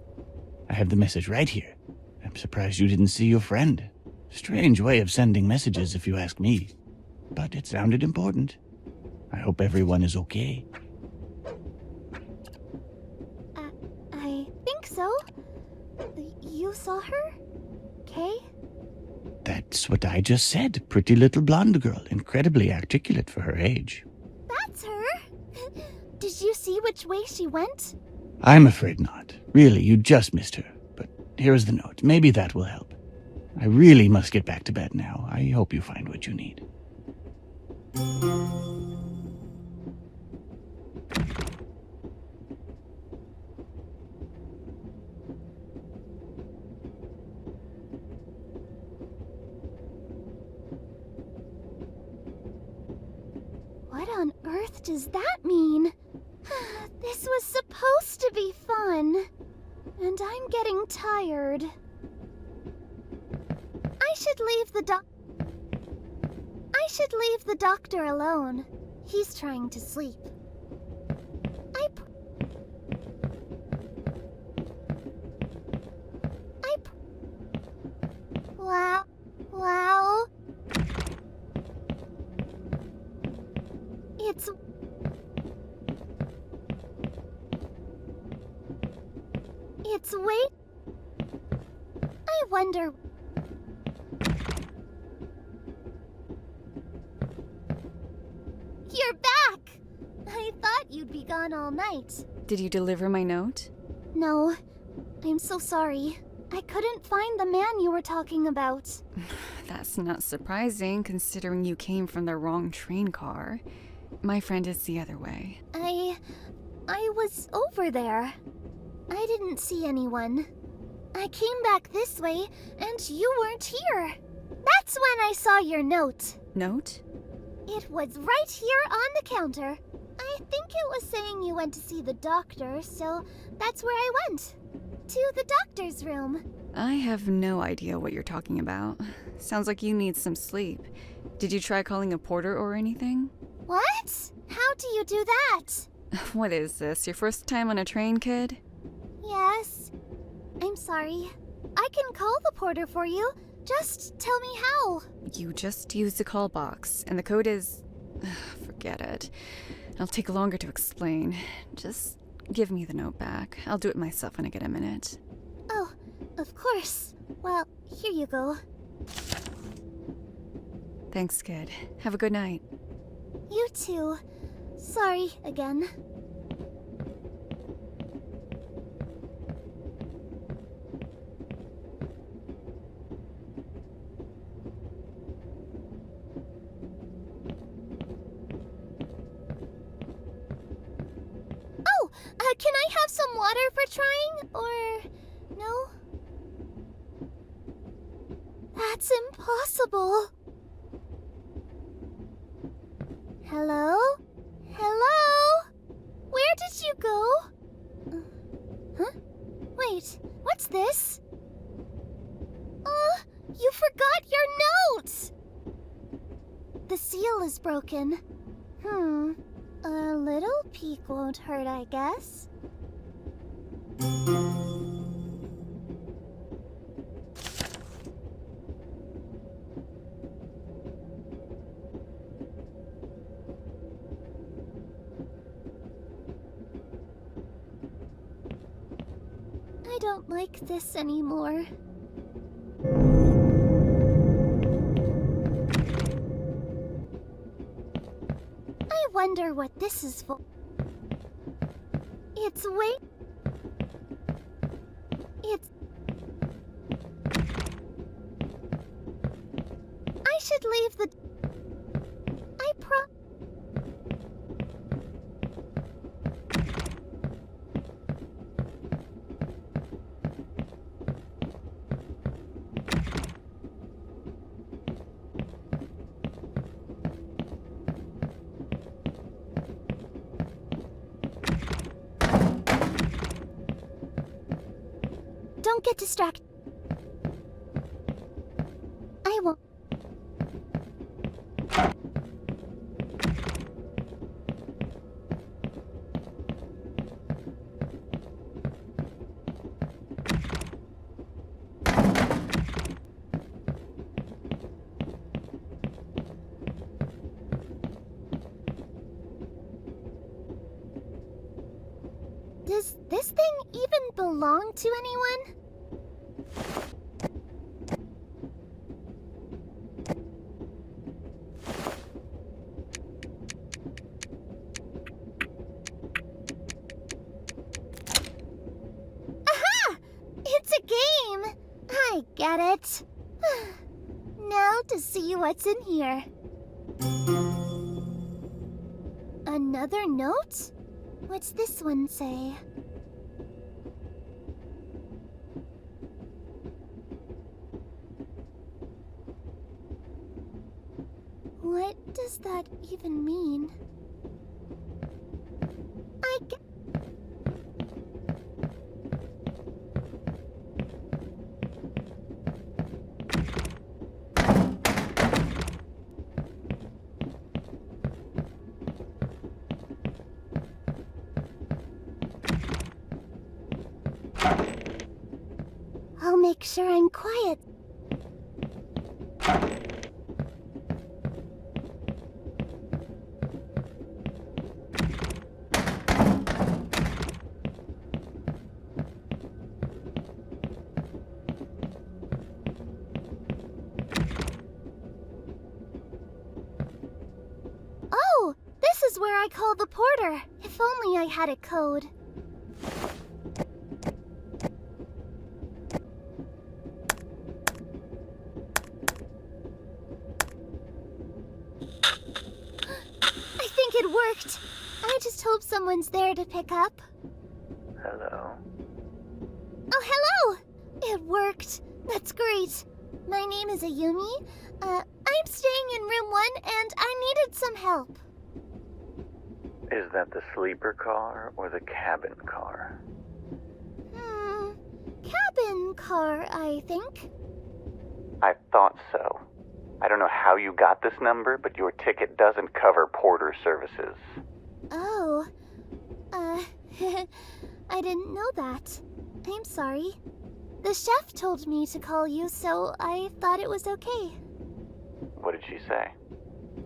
I have the message right here. I'm surprised you didn't see your friend. Strange way of sending messages, if you ask me. But it sounded important. I hope everyone is okay. I think so. You saw her? Kay? That's what I just said. Pretty little blonde girl. Incredibly articulate for her age. That's her? Did you see which way she went? I'm afraid not. Really, you just missed her. But here is the note. Maybe that will help. I really must get back to bed now. I hope you find what you need. What on earth does that mean? This was supposed to be fun. And I'm getting tired. I should leave the doctor alone. He's trying to sleep. Wow. It's wait. I wonder. You're back! I thought you'd be gone all night. Did you deliver my note? No. I'm so sorry. I couldn't find the man you were talking about. That's not surprising, considering you came from the wrong train car. My friend is the other way. I was over there. I didn't see anyone. I came back this way, and you weren't here. That's when I saw your note. Note? It was right here on the counter. I think it was saying you went to see the doctor, so that's where I went. To the doctor's room. I have no idea what you're talking about. Sounds like you need some sleep. Did you try calling a porter or anything? What? How do you do that? What is this, your first time on a train, kid? Yes. I'm sorry. I can call the porter for you. Just tell me how. You just use the call box, and the code is... Forget it. It'll take longer to explain. Just Give me the note back. I'll do it myself when I get a minute. Oh, of course. Well, here you go. Thanks, kid. Have a good night. You too. Sorry again. Oh, can I have some water for trying? Or no? That's impossible. Hello? Hello? Where did you go? Huh? Wait, what's this? You forgot your note! The seal is broken. A little peek won't hurt, I guess. I don't like this anymore. I wonder what this is for. It's I should leave the... Don't get distracted. I won't. Does this thing even belong to anyone? Aha! It's a game! I get it. Now to see what's in here. Another note? What's this one say? What does that even mean? I'll make sure I'm quiet. Oh, this is where I call the porter. If only I had a code. It worked. I just hope someone's there to pick up. Hello. Oh, hello! It worked. That's great. My name is Ayumi. I'm staying in room 1 and I needed some help. Is that the sleeper car or the cabin car? Cabin car, I think. I thought so. I don't know how you got this number, but your ticket doesn't cover porter services. Oh. I didn't know that. I'm sorry. The chef told me to call you, so I thought it was okay. What did she say?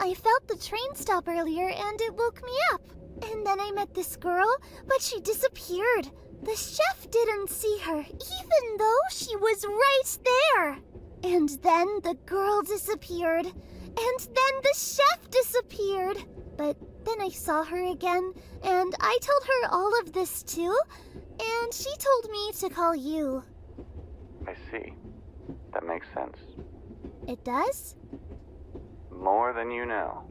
I felt the train stop earlier and it woke me up. And then I met this girl, but she disappeared. The chef didn't see her, even though she was right there. And then the girl disappeared. And then the chef disappeared. But then I saw her again, and I told her all of this too. And she told me to call you. I see. That makes sense. It does? More than you know.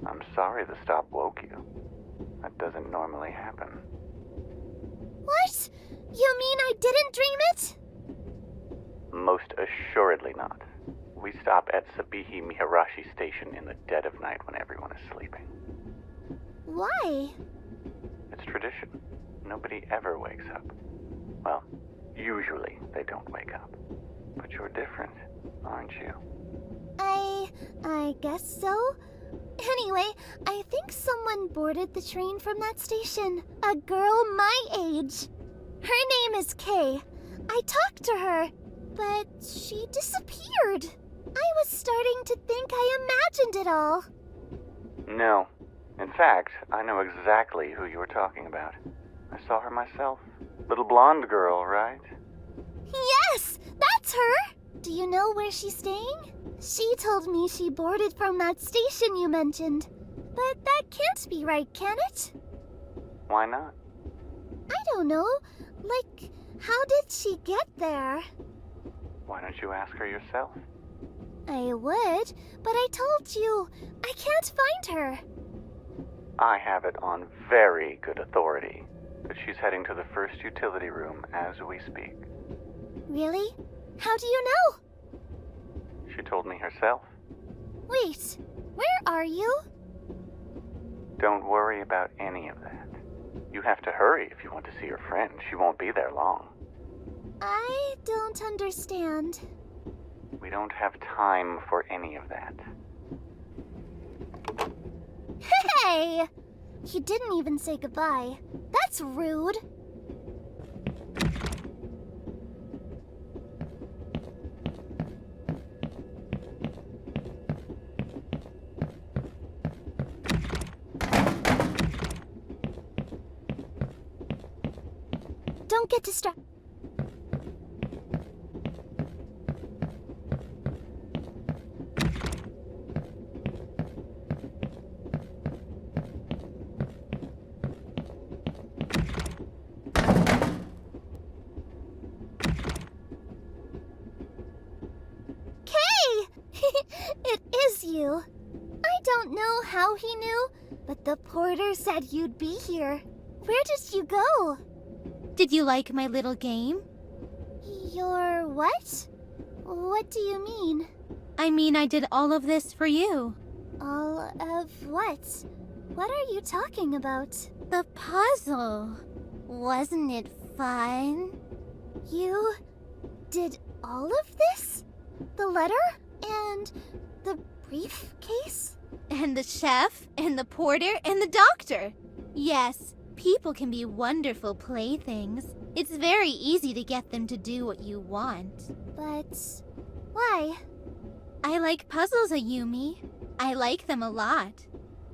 I'm sorry the stop woke you. That doesn't normally happen. What? You mean I didn't dream it? Most assuredly not. We stop at Sabihi Miharashi Station in the dead of night when everyone is sleeping. Why? It's tradition. Nobody ever wakes up. Well, usually they don't wake up. But you're different, aren't you? I guess so. Anyway, I think someone boarded the train from that station. A girl my age. Her name is Kay. I talked to her, but she disappeared. I was starting to think I imagined it all. No. In fact, I know exactly who you were talking about. I saw her myself. Little blonde girl, right? Yes, that's her. Do you know where she's staying? She told me she boarded from that station you mentioned. But that can't be right, can it? Why not? I don't know. Like, how did she get there? Why don't you ask her yourself? I would, but I told you, I can't find her. I have it on very good authority that she's heading to the first utility room as we speak. Really? How do you know? She told me herself. Wait, where are you? Don't worry about any of that. You have to hurry if you want to see your friend. She won't be there long. I don't understand. We don't have time for any of that. Hey! You didn't even say goodbye. That's rude. Don't get distracted. It is you. I don't know how he knew, but the porter said you'd be here. Where did you go? Did you like my little game? Your what? What do you mean? I mean, I did all of this for you. All of what? What are you talking about? The puzzle. Wasn't it fun? You did all of this? The letter? And the briefcase? And the chef, and the porter, and the doctor. Yes, people can be wonderful playthings. It's very easy to get them to do what you want. But why? I like puzzles, Ayumi. I like them a lot.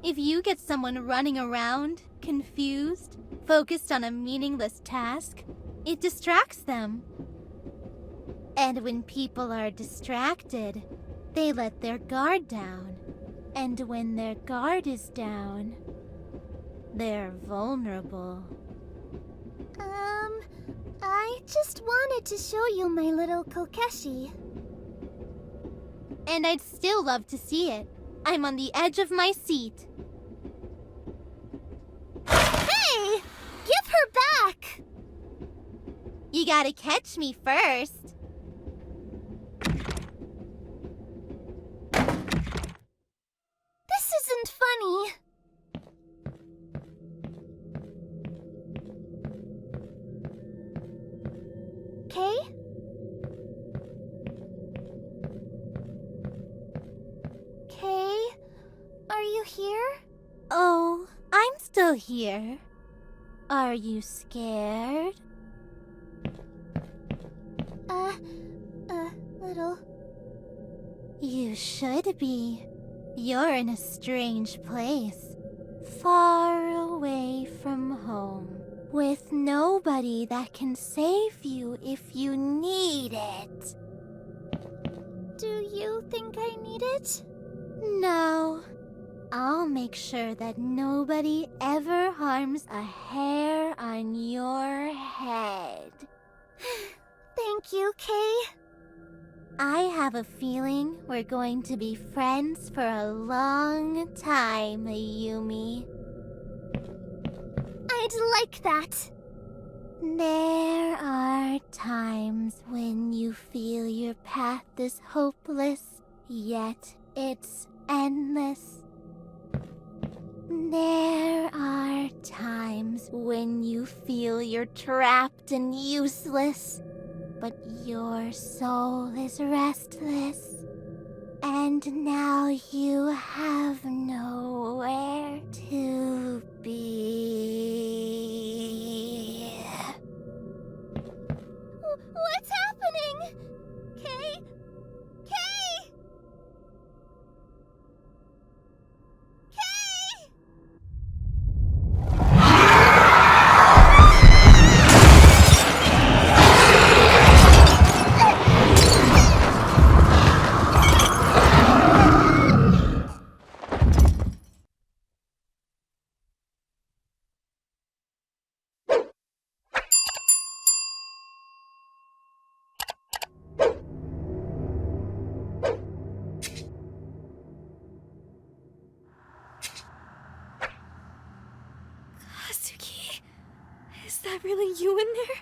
If you get someone running around, confused, focused on a meaningless task, it distracts them. And when people are distracted, they let their guard down. And when their guard is down, they're vulnerable. I just wanted to show you my little kokeshi. And I'd still love to see it. I'm on the edge of my seat. Hey! Give her back! You gotta catch me first. This isn't funny. Kay? Kay? Are you here? Oh, I'm still here. Are you scared? Little. You should be. You're in a strange place. far away from home, with nobody that can save you if you need it. Do you think I need it? No. I'll make sure that nobody ever harms a hair on your head. Thank you, Kay. I have a feeling we're going to be friends for a long time, Ayumi. I'd like that. There are times when you feel your path is hopeless, yet it's endless. There are times when you feel you're trapped and useless, but your soul is restless, and now you have nowhere to be. What's happening? Kay? Kay! Kay! Kazuki, is that really you in there?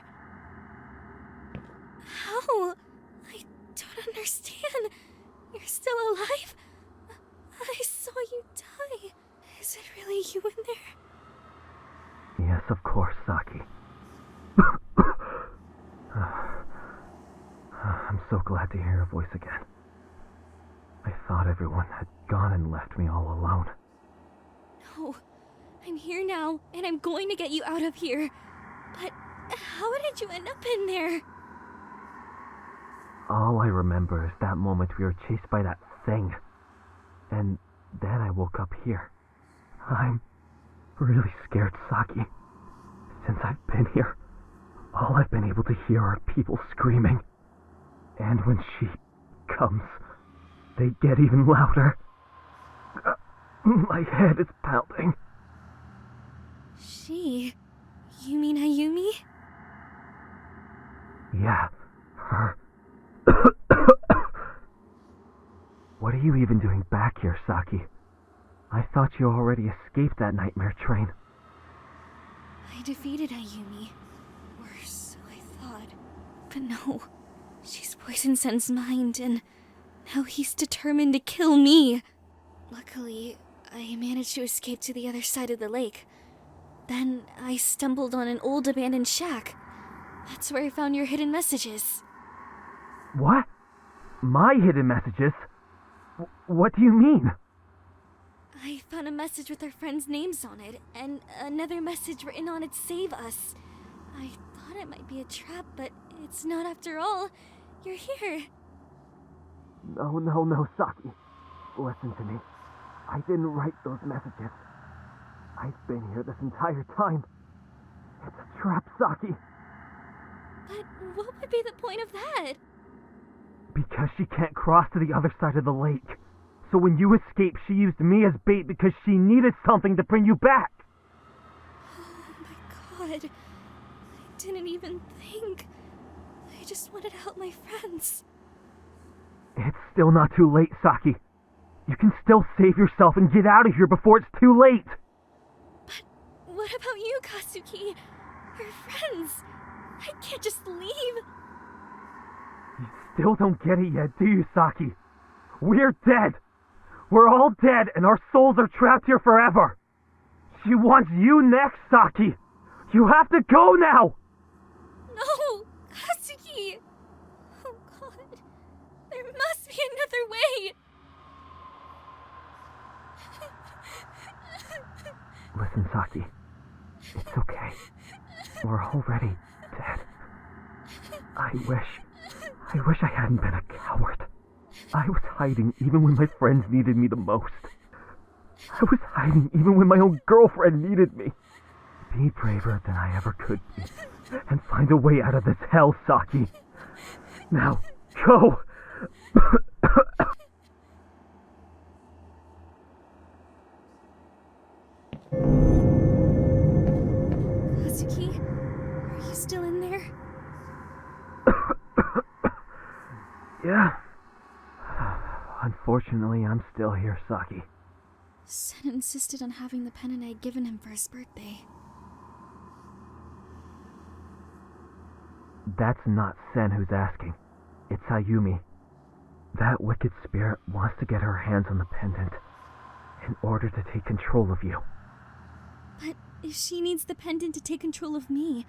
How? I don't understand. You're still alive? I saw you die. Is it really you in there? Yes, of course, Saki. I'm so glad to hear your voice again. I thought everyone had gone and left me all alone. No, I'm here now, and I'm going to get you out of here. But how did you end up in there? All I remember is that moment we were chased by that thing. And then I woke up here. I'm really scared, Saki. Since I've been here, all I've been able to hear are people screaming. And when she comes, they get even louder. My head is pounding. She? You mean Ayumi? Yeah, her. What are you even doing back here, Saki? I thought you already escaped that nightmare train. I defeated Ayumi. Or so I thought. But no. She's poisoned Sen's mind, and now he's determined to kill me. Luckily, I managed to escape to the other side of the lake. Then I stumbled on an old abandoned shack. That's where I found your hidden messages. What? My hidden messages? What do you mean? I found a message with our friends' names on it, and another message written on it, "Save us." I thought it might be a trap, but it's not after all. You're here. No, Saki. Listen to me. I didn't write those messages. I've been here this entire time. It's a trap, Saki. But what would be the point of that? Because she can't cross to the other side of the lake. So when you escaped, she used me as bait because she needed something to bring you back. Oh my god. I didn't even think. I just wanted to help my friends. It's still not too late, Saki. You can still save yourself and get out of here before it's too late. But what about you, Kazuki? Your friends. I can't just leave. You still don't get it yet, do you, Saki? We're dead. We're all dead, and our souls are trapped here forever. She wants you next, Saki. You have to go now. No, Kazuki. Oh god. There must be another way. Listen, Saki. It's okay. We're already dead. I wish I hadn't been a coward. I was hiding even when my friends needed me the most. I was hiding even when my own girlfriend needed me. Be braver than I ever could be, and find a way out of this hell, Saki. Now, go! Katsuki, are you still in there? Yeah. Unfortunately, I'm still here, Saki. Sen insisted on having the pen and egg given him for his birthday. That's not Sen who's asking. It's Ayumi. That wicked spirit wants to get her hands on the pendant in order to take control of you. But if she needs the pendant to take control of me,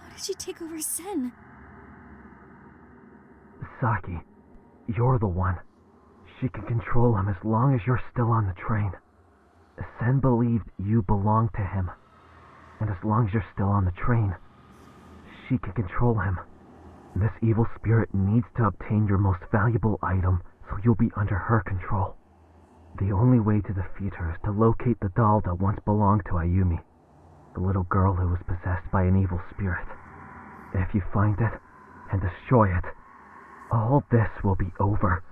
how did she take over Sen? Saki, you're the one. She can control him as long as you're still on the train. Sen believed you belonged to him, and as long as you're still on the train, she can control him. This evil spirit needs to obtain your most valuable item, so you'll be under her control. The only way to defeat her is to locate the doll that once belonged to Ayumi, the little girl who was possessed by an evil spirit. If you find it and destroy it, all this will be over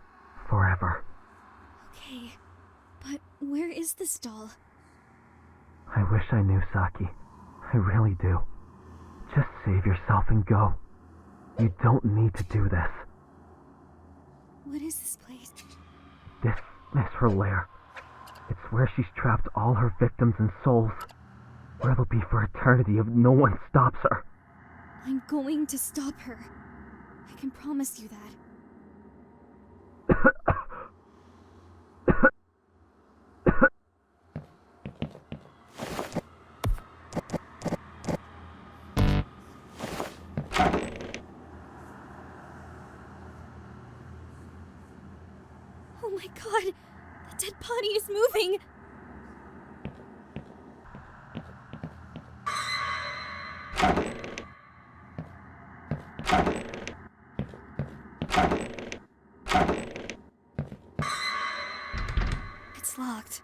forever. Okay, but where is this doll? I wish I knew, Saki. I really do. Just save yourself and go. You don't need to do this. What is this place? This is her lair. It's where she's trapped all her victims and souls. Where they'll be for eternity if no one stops her. I'm going to stop her. I can promise you that. Oh my god! The dead body is moving! It's locked.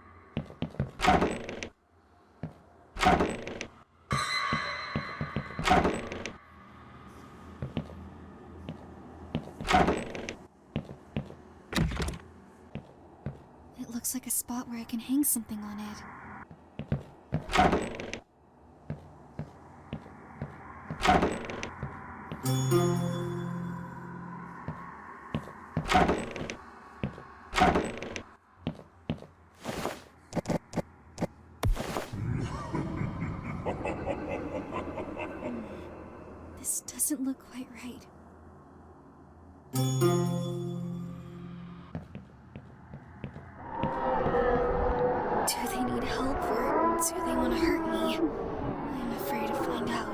It looks like a spot where I can hang something on it. This doesn't look quite right. Do they need help or do they want to hurt me? I'm afraid to find out.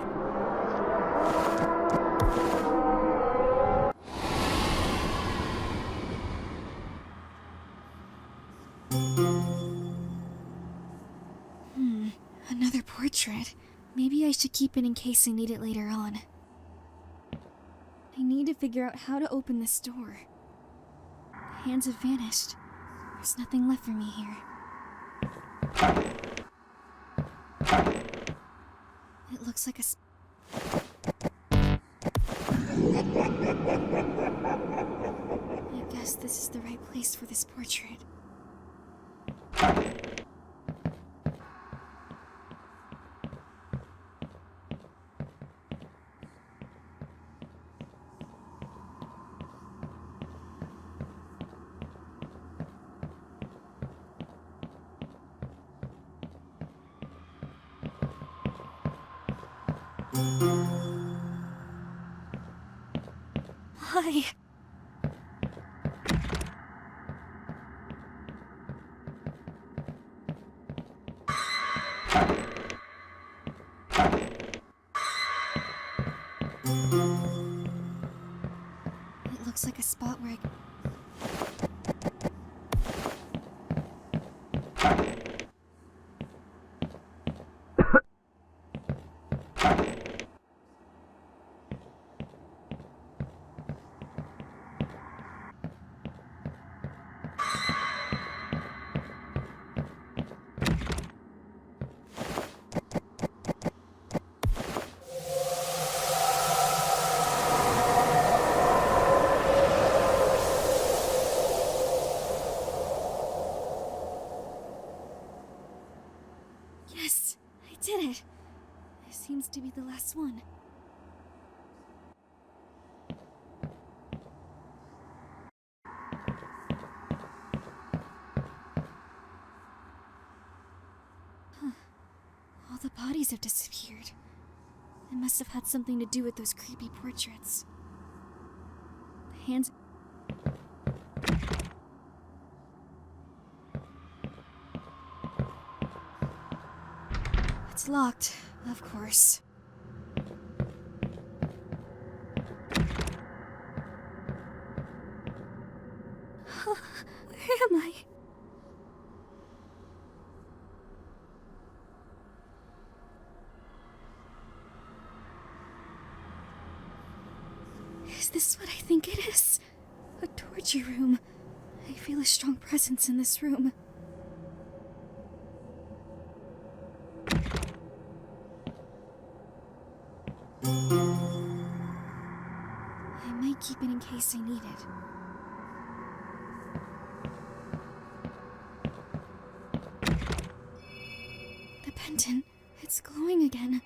Another portrait. Maybe I should keep it in case I need it later on. I need to figure out how to open this door. The hands have vanished. There's nothing left for me here. It looks like a I guess this is the right place for this portrait. Why? It looks like a spot where to be the last one. Huh. All the bodies have disappeared. It must have had something to do with those creepy portraits. The hands... It's locked, of course. Where am I? Is this what I think it is? A torture room. I feel a strong presence in this room. I might keep it in case I need it. The pendant, it's glowing again.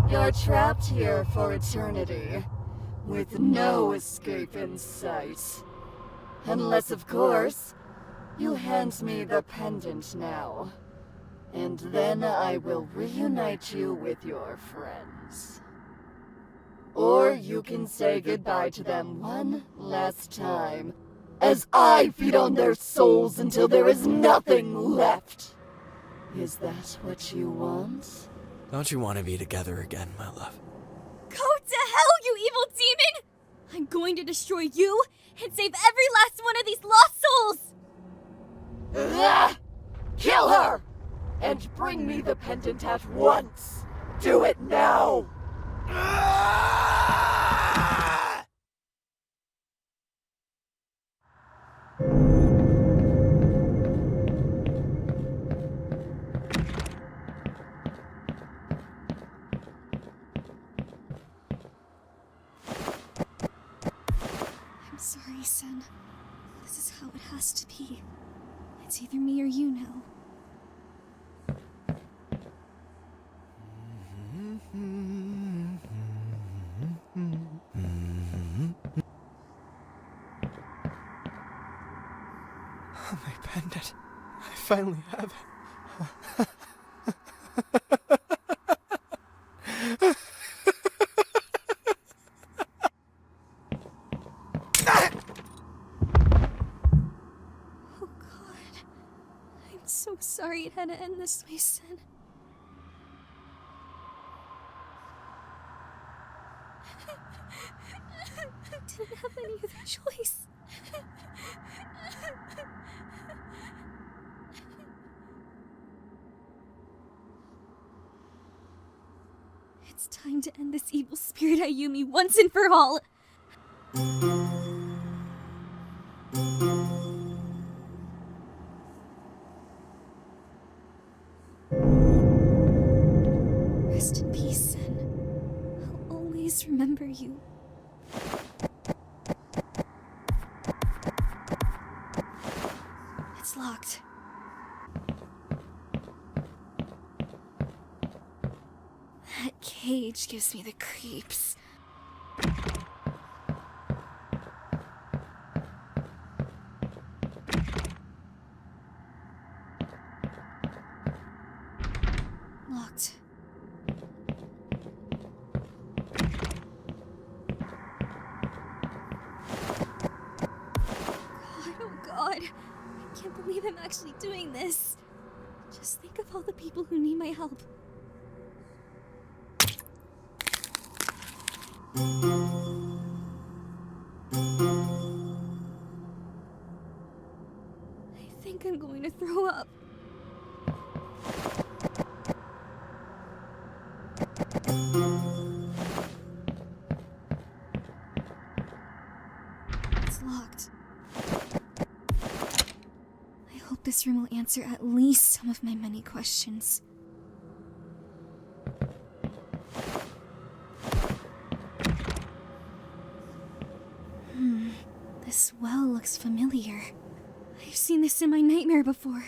You're trapped here for eternity, with no escape in sight. Unless, of course, you hand me the pendant now. And then I will reunite you with your friends. Or you can say goodbye to them one last time, as I feed on their souls until there is nothing left. Is that what you want? Don't you want to be together again, my love? Go to hell, you evil demon! I'm going to destroy you and save every last one of these lost souls! Kill her! And bring me the pendant at once! Do it now! I'm sorry, Sen. This is how it has to be. It's either me or you now. Oh, my pendant. I finally have it. Oh God. I'm so sorry it had to end this way, Sen. I didn't have any other choice. It's time to end this evil spirit, Ayumi, once and for all. Rest in peace, Sen. I'll always remember you. It's locked. That cage gives me the creeps. Locked. God. I can't believe I'm actually doing this. Just think of all the people who need my help. I think I'm going to throw up. It's locked. I hope this room will answer at least some of my many questions. This well looks familiar. I've seen this in my nightmare before.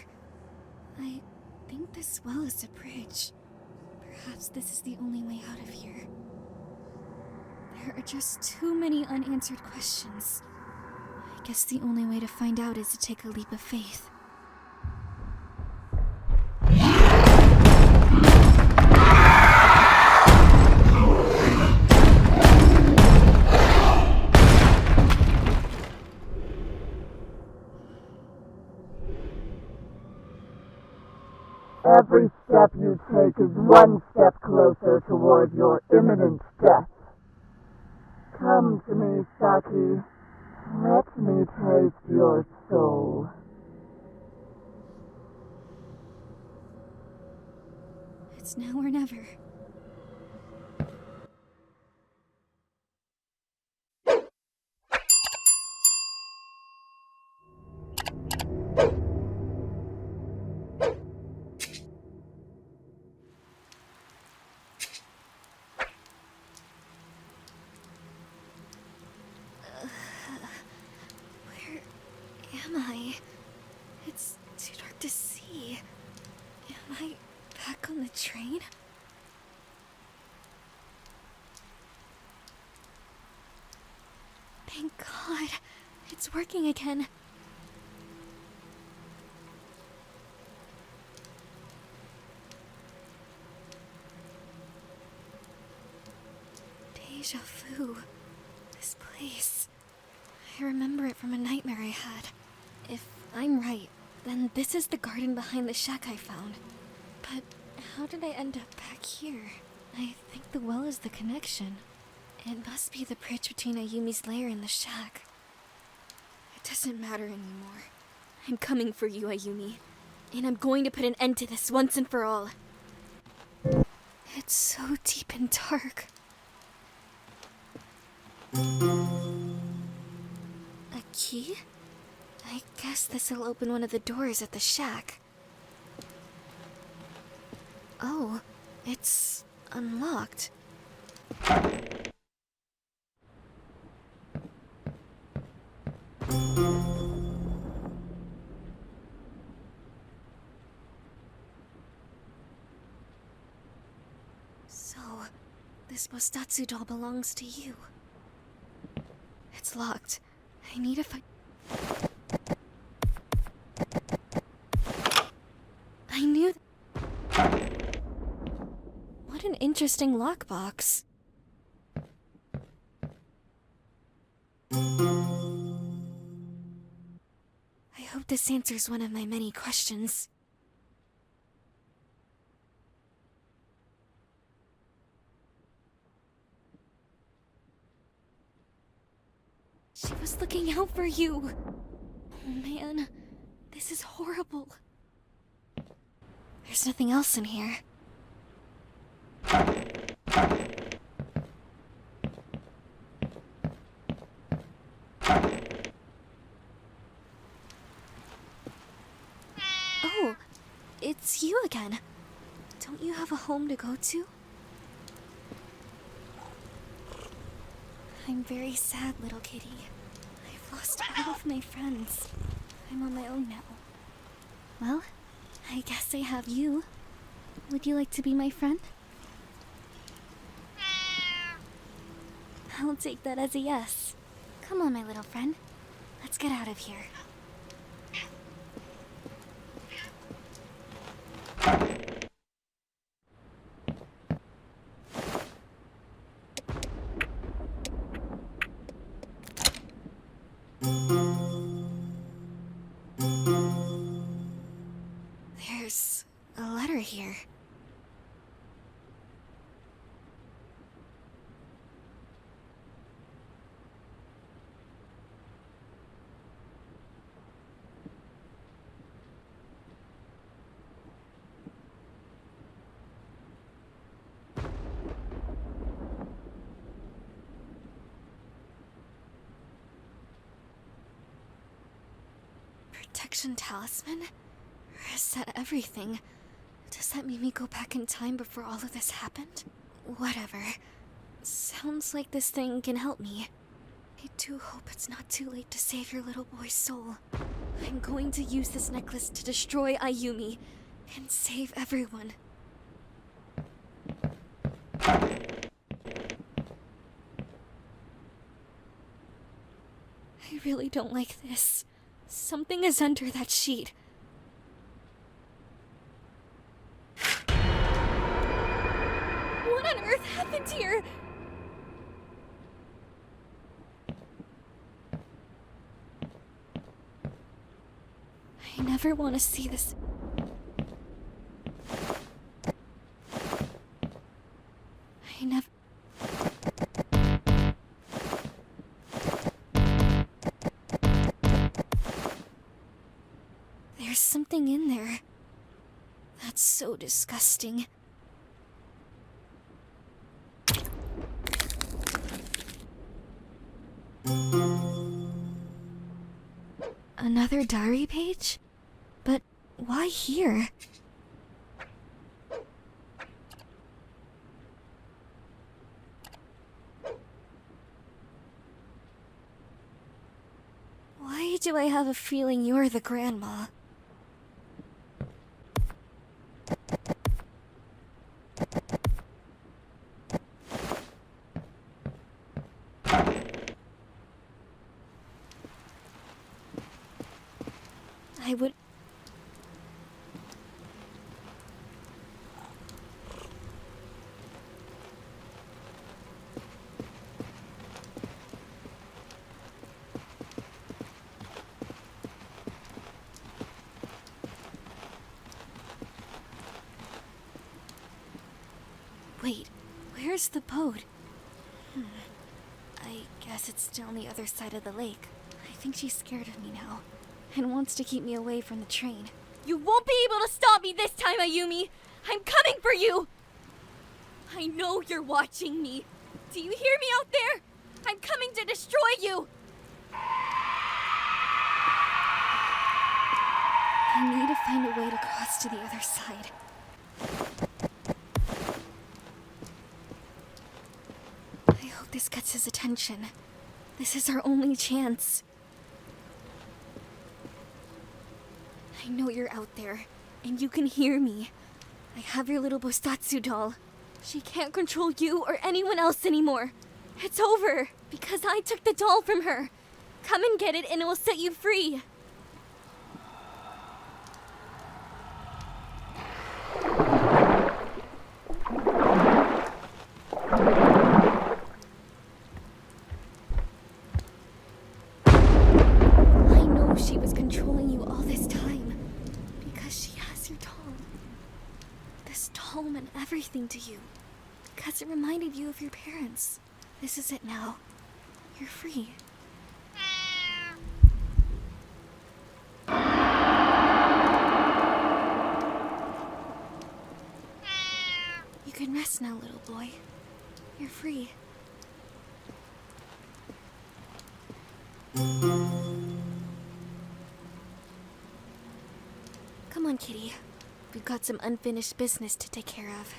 I think this well is a bridge. Perhaps this is the only way out of here. There are just too many unanswered questions. I guess the only way to find out is to take a leap of faith. Every step you take is one step closer toward your imminent death. Come to me, Saki. Let me taste your soul. It's now or never. Where am I? It's too dark to see. Am I back on the train? Thank God. It's working again. Deja vu. This place. I remember it from a nightmare I had. If I'm right, then this is the garden behind the shack I found. But how did I end up back here? I think the well is the connection. It must be the bridge between Ayumi's lair and the shack. It doesn't matter anymore. I'm coming for you, Ayumi. And I'm going to put an end to this once and for all. It's so deep and dark. A key? I guess this'll open one of the doors at the shack. Oh, it's unlocked. So, this Bostatsu doll belongs to you. It's locked. I need to find... I knew... What an interesting lockbox. I hope this answers one of my many questions. She was looking out for you! Oh man, this is horrible. There's nothing else in here. Oh, it's you again. Don't you have a home to go to? I'm very sad, little kitty. I've lost all of my friends. I'm on my own now. Well, I guess I have you. Would you like to be my friend? I'll take that as a yes. Come on, my little friend. Let's get out of here. There's a letter here. Protection talisman? Reset everything. Does that mean we go back in time before all of this happened? Whatever. Sounds like this thing can help me. I do hope it's not too late to save your little boy's soul. I'm going to use this necklace to destroy Ayumi and save everyone. I really don't like this. Something is under that sheet. What on earth happened here? I never want to see this. I never... There's something in there. That's so disgusting. Another diary page? But why here? Why do I have a feeling you're the grandma? I would... Wait, where's the boat? I guess it's still on the other side of the lake. I think she's scared of me now, and wants to keep me away from the train. You won't be able to stop me this time, Ayumi! I'm coming for you! I know you're watching me. Do you hear me out there? I'm coming to destroy you! I need to find a way to cross to the other side. I hope this gets his attention. This is our only chance. I know you're out there, and you can hear me. I have your little Bosatsu doll. She can't control you or anyone else anymore. It's over, because I took the doll from her. Come and get it and it will set you free. I know she was controlling you all this time, because she has your doll. This doll meant everything to you, because it reminded you of your parents. This is it now. You're free. You can rest now, little boy. You're free. Come on, kitty. We've got some unfinished business to take care of.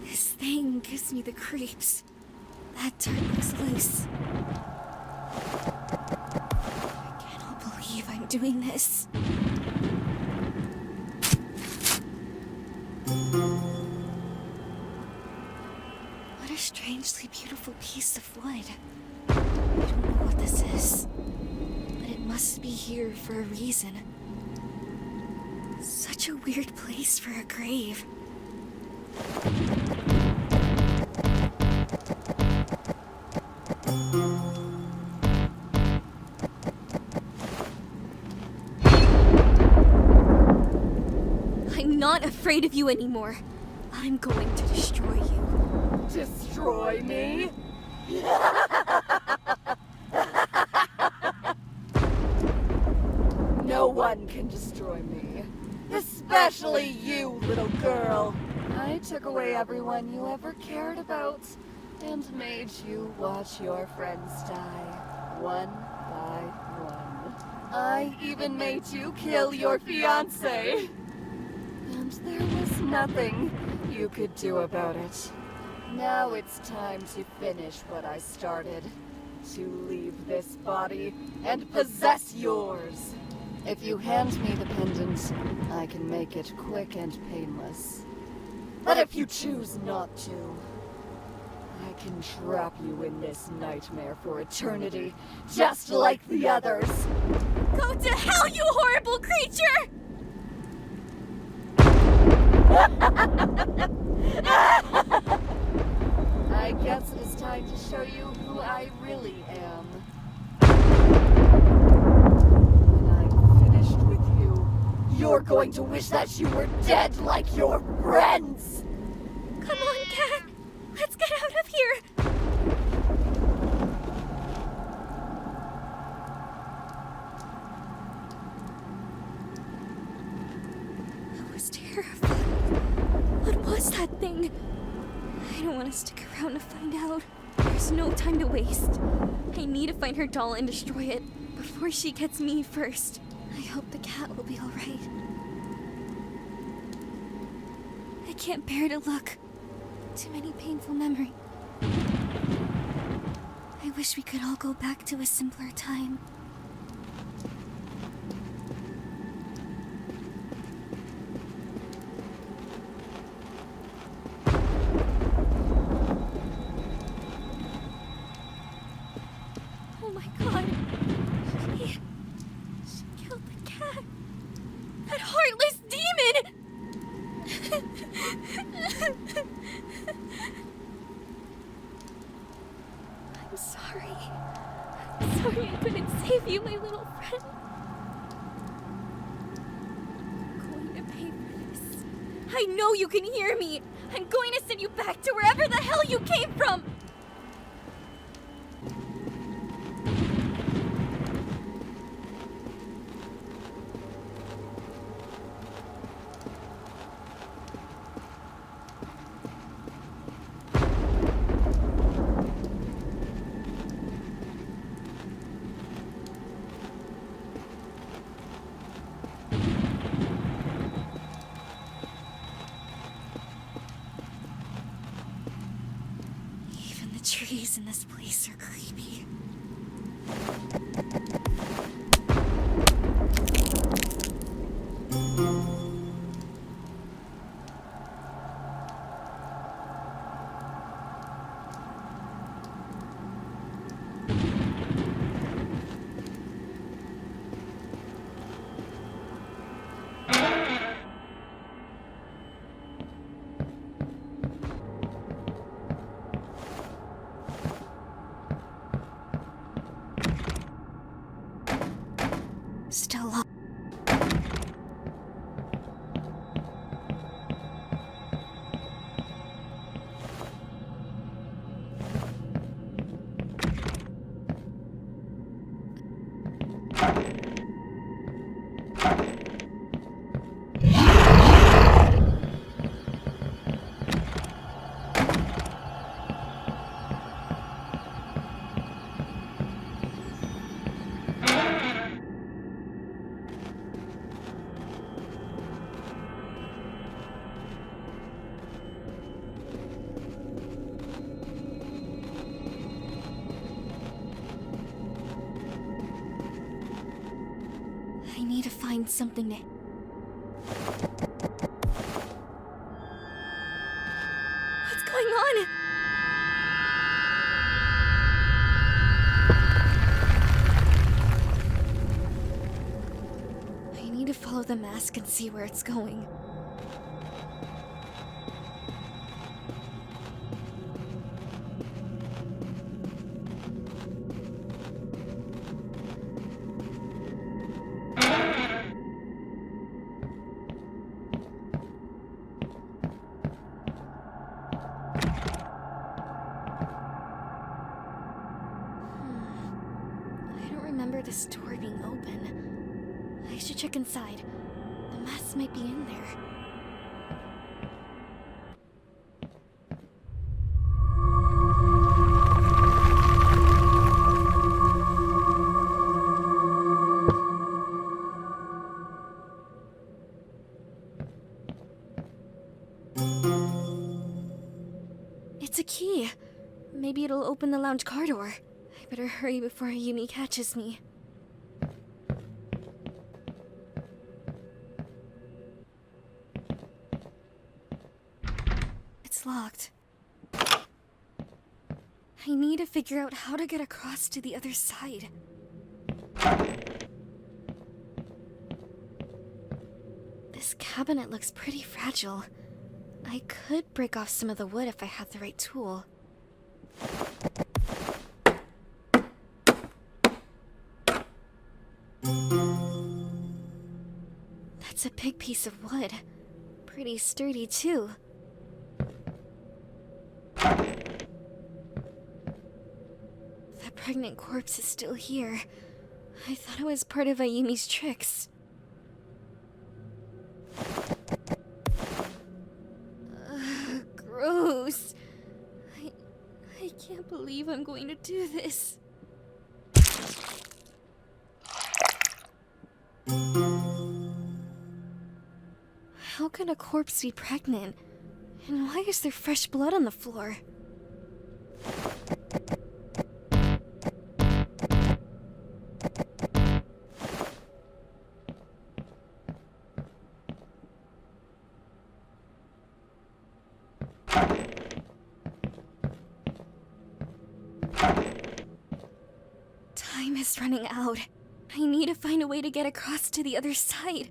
This thing gives me the creeps. That dirt looks loose. I cannot believe I'm doing this. What a strangely beautiful piece of wood. I don't know what this is, but it must be here for a reason. Such a weird place for a grave. I'm not afraid of you anymore. I'm going to destroy you. Destroy me? No one can destroy me. Especially you, little girl. I took away everyone you ever cared about and made you watch your friends die, one by one. I even made you kill your fiancé. And there was nothing you could do about it. Now it's time to finish what I started. To leave this body and possess yours. If you hand me the pendant, I can make it quick and painless. But if you choose not to, I can trap you in this nightmare for eternity, just like the others. Go to hell, you horrible creature! I guess it is time to show you who I really am. When I'm finished with you, you're going to wish that you were dead like your friends! Come on, Cat! Let's get out of here! That was terrifying. What was that thing? I don't want to stick around to find out. There's no time to waste. I need to find her doll and destroy it before she gets me first. I hope the cat will be alright. I can't bear to look. Too many painful memories. I wish we could all go back to a simpler time. Oh my god. She killed the cat. That heartless demon! I'm sorry. I'm sorry I couldn't save you, my little friend. I'm going to pay for this. I know you can hear me. I'm going to send you back to wherever the hell you came from. Even the trees in this place are creepy. Still locked. I need to find something to... What's going on? I need to follow the mask and see where it's going. I don't remember this door being open. I should check inside. The mask might be in there. It's a key. Maybe it'll open the lounge car door. I better hurry before Ayumi catches me. It's locked. I need to figure out how to get across to the other side. This cabinet looks pretty fragile. I could break off some of the wood if I had the right tool. That's a big piece of wood. Pretty sturdy, too. The pregnant corpse is still here. I thought it was part of Ayumi's tricks. Gross. I can't believe I'm going to do this. How can a corpse be pregnant? And why is there fresh blood on the floor? Time is running out. I need to find a way to get across to the other side.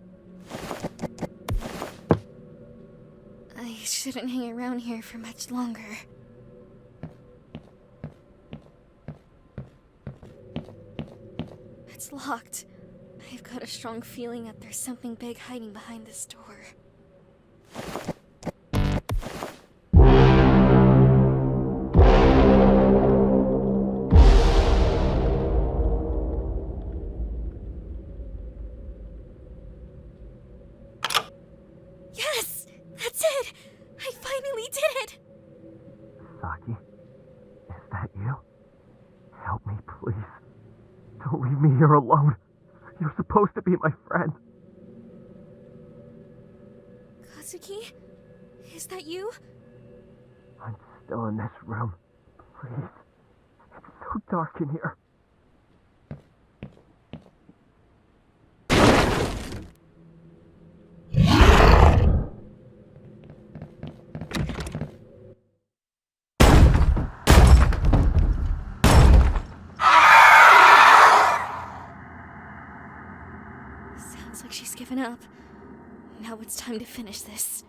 I shouldn't hang around here for much longer. It's locked. I've got a strong feeling that there's something big hiding behind this door. Yes! That's it! I finally did it! Saki, is that you? Help me, please. Don't leave me here alone. You're supposed to be my friend. Kazuki? Is that you? I'm still in this room. Please. It's so dark in here. Sounds like she's given up. Now it's time to finish this.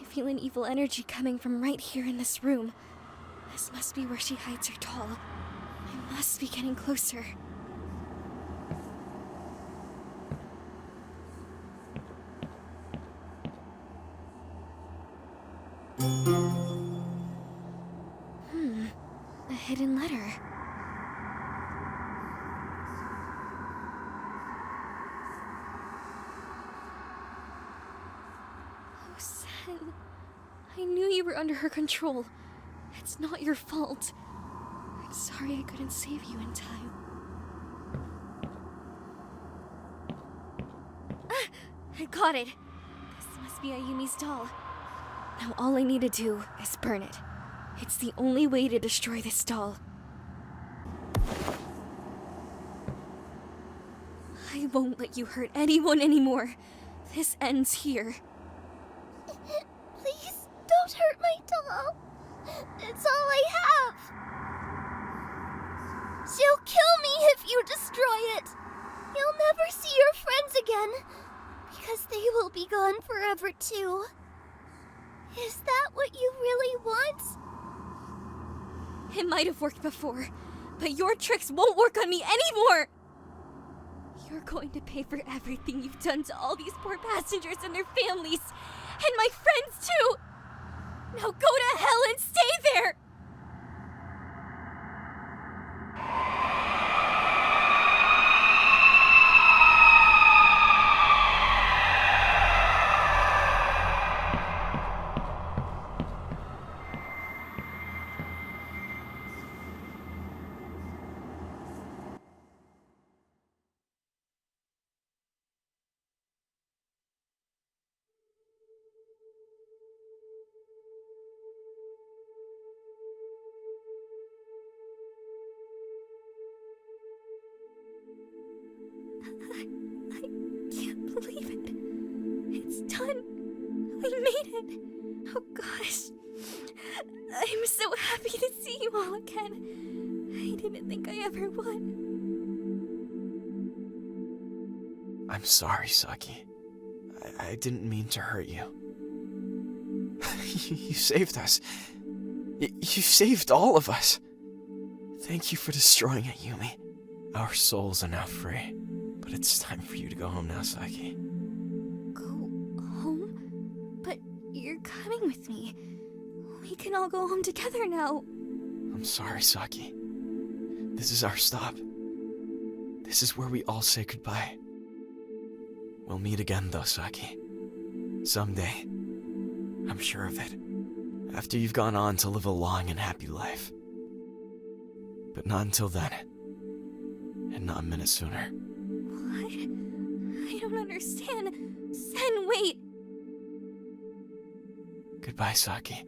I feel an evil energy coming from right here in this room. This must be where she hides her doll. I must be getting closer. A hidden letter. Oh, Sen. I knew you were under her control. It's not your fault. I'm sorry I couldn't save you in time. Ah! I got it. This must be Ayumi's doll. Now all I need to do is burn it. It's the only way to destroy this doll. I won't let you hurt anyone anymore. This ends here. Please, don't hurt my doll. It's all I have. She'll kill me if you destroy it. You'll never see your friends again, because they will be gone forever too. Is that what you really want? It might have worked before, but your tricks won't work on me anymore! You're going to pay for everything you've done to all these poor passengers and their families, and my friends too! Now go to hell and stay there! done. We made it. Oh gosh. I'm so happy to see you all again. I didn't think I ever would. I'm sorry, Saki. I didn't mean to hurt you. You saved us. You saved all of us. Thank you for destroying Ayumi. Our souls are now free. But it's time for you to go home now, Saki. Go home? But you're coming with me. We can all go home together now. I'm sorry, Saki. This is our stop. This is where we all say goodbye. We'll meet again, though, Saki. Someday. I'm sure of it. After you've gone on to live a long and happy life. But not until then. And not a minute sooner. What? I don't understand. Sen, wait! Goodbye, Saki.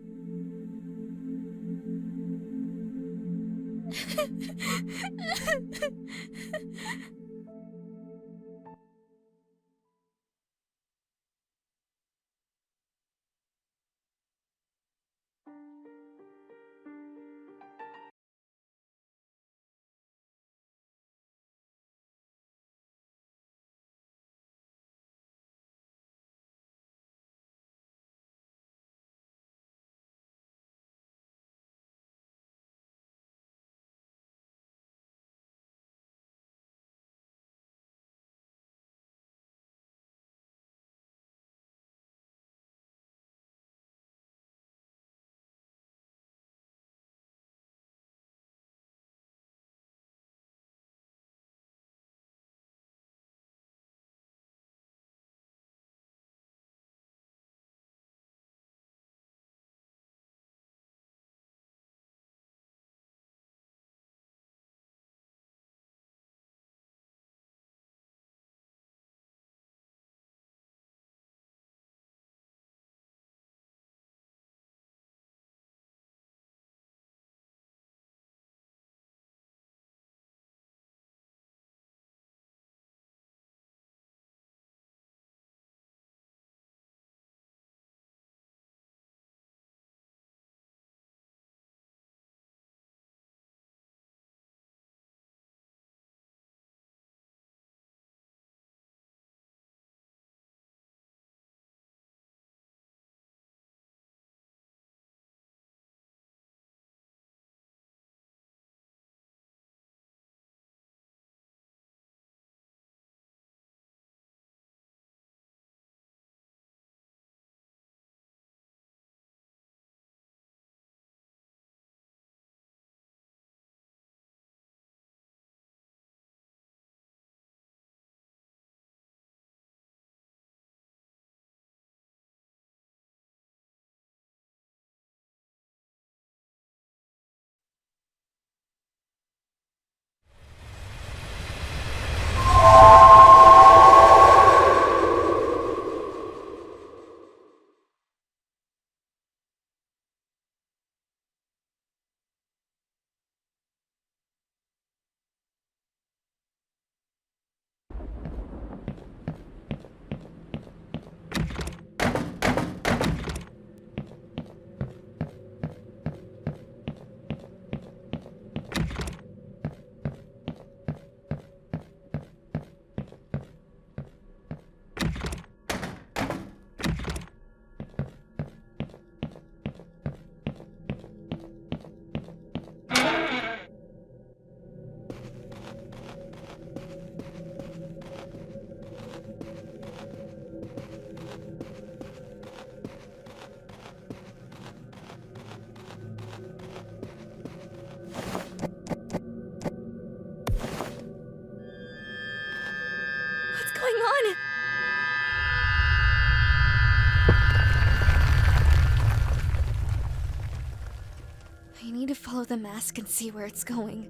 need to follow the mask and see where it's going.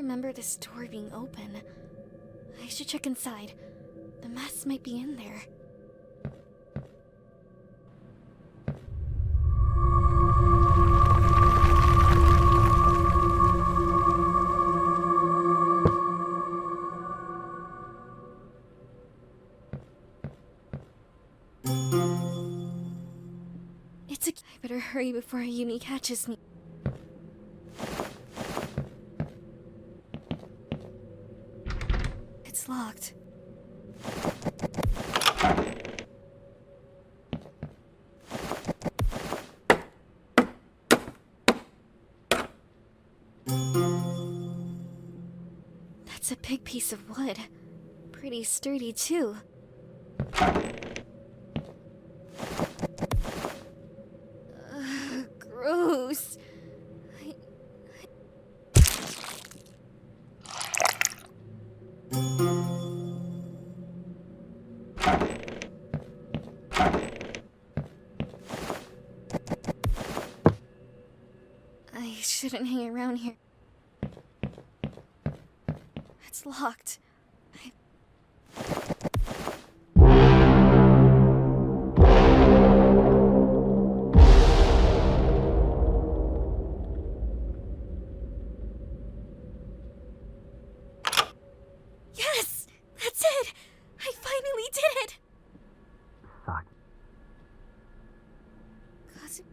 remember this door being open. I should check inside. The mess might be in there. I better hurry before Ayumi catches me. It's locked. That's a big piece of wood. Pretty sturdy, too. Gross. I shouldn't hang around here. It's locked. Yes! That's it! I finally did it! Saki. Kazu...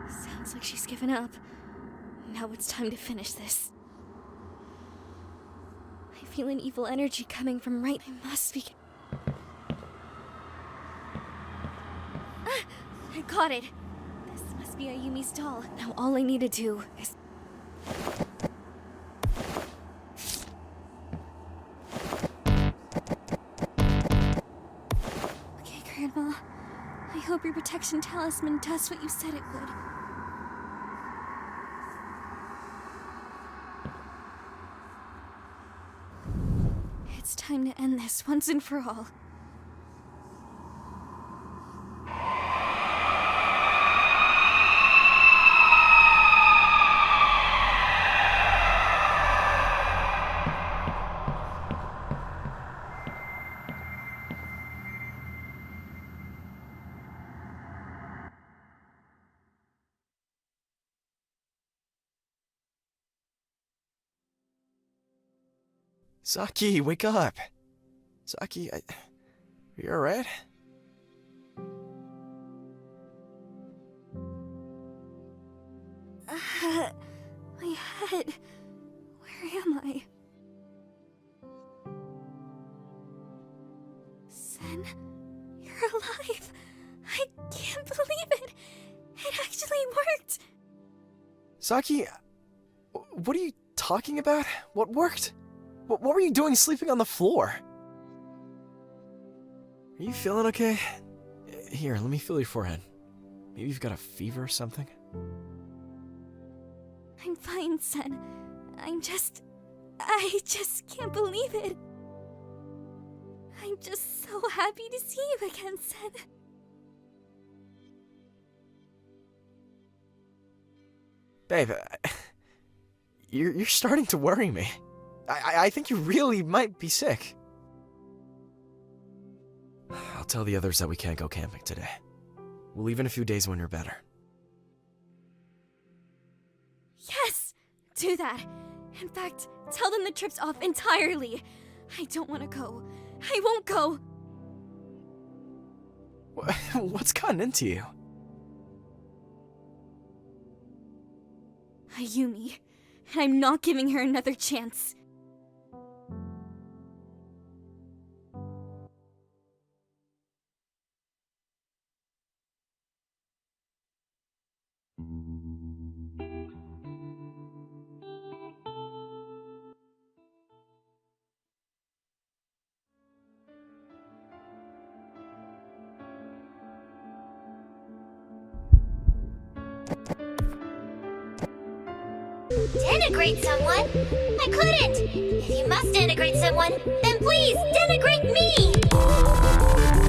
Sounds like she's given up. Now it's time to finish this. I feel an evil energy coming from right. I must be... Ah! I got it! This must be Ayumi's doll. Now all I need to do is... Okay, Grandma. I hope your protection talisman does what you said it would. It's time to end this once and for all. Saki, wake up! Saki, are you alright? My head. Where am I? Sen, you're alive! I can't believe it! It actually worked! Saki, what are you talking about? What worked? What were you doing sleeping on the floor? Are you feeling okay? Here, let me feel your forehead. Maybe you've got a fever or something? I'm fine, Sen. I just can't believe it. I'm just so happy to see you again, Sen. Babe, you're starting to worry me. I think you really might be sick. I'll tell the others that we can't go camping today. We'll leave in a few days when you're better. Yes! Do that. In fact, tell them the trip's off entirely. I don't want to go. I won't go. What's gotten into you? Ayumi. And I'm not giving her another chance. Denigrate someone? I couldn't! If you must denigrate someone, then please denigrate me!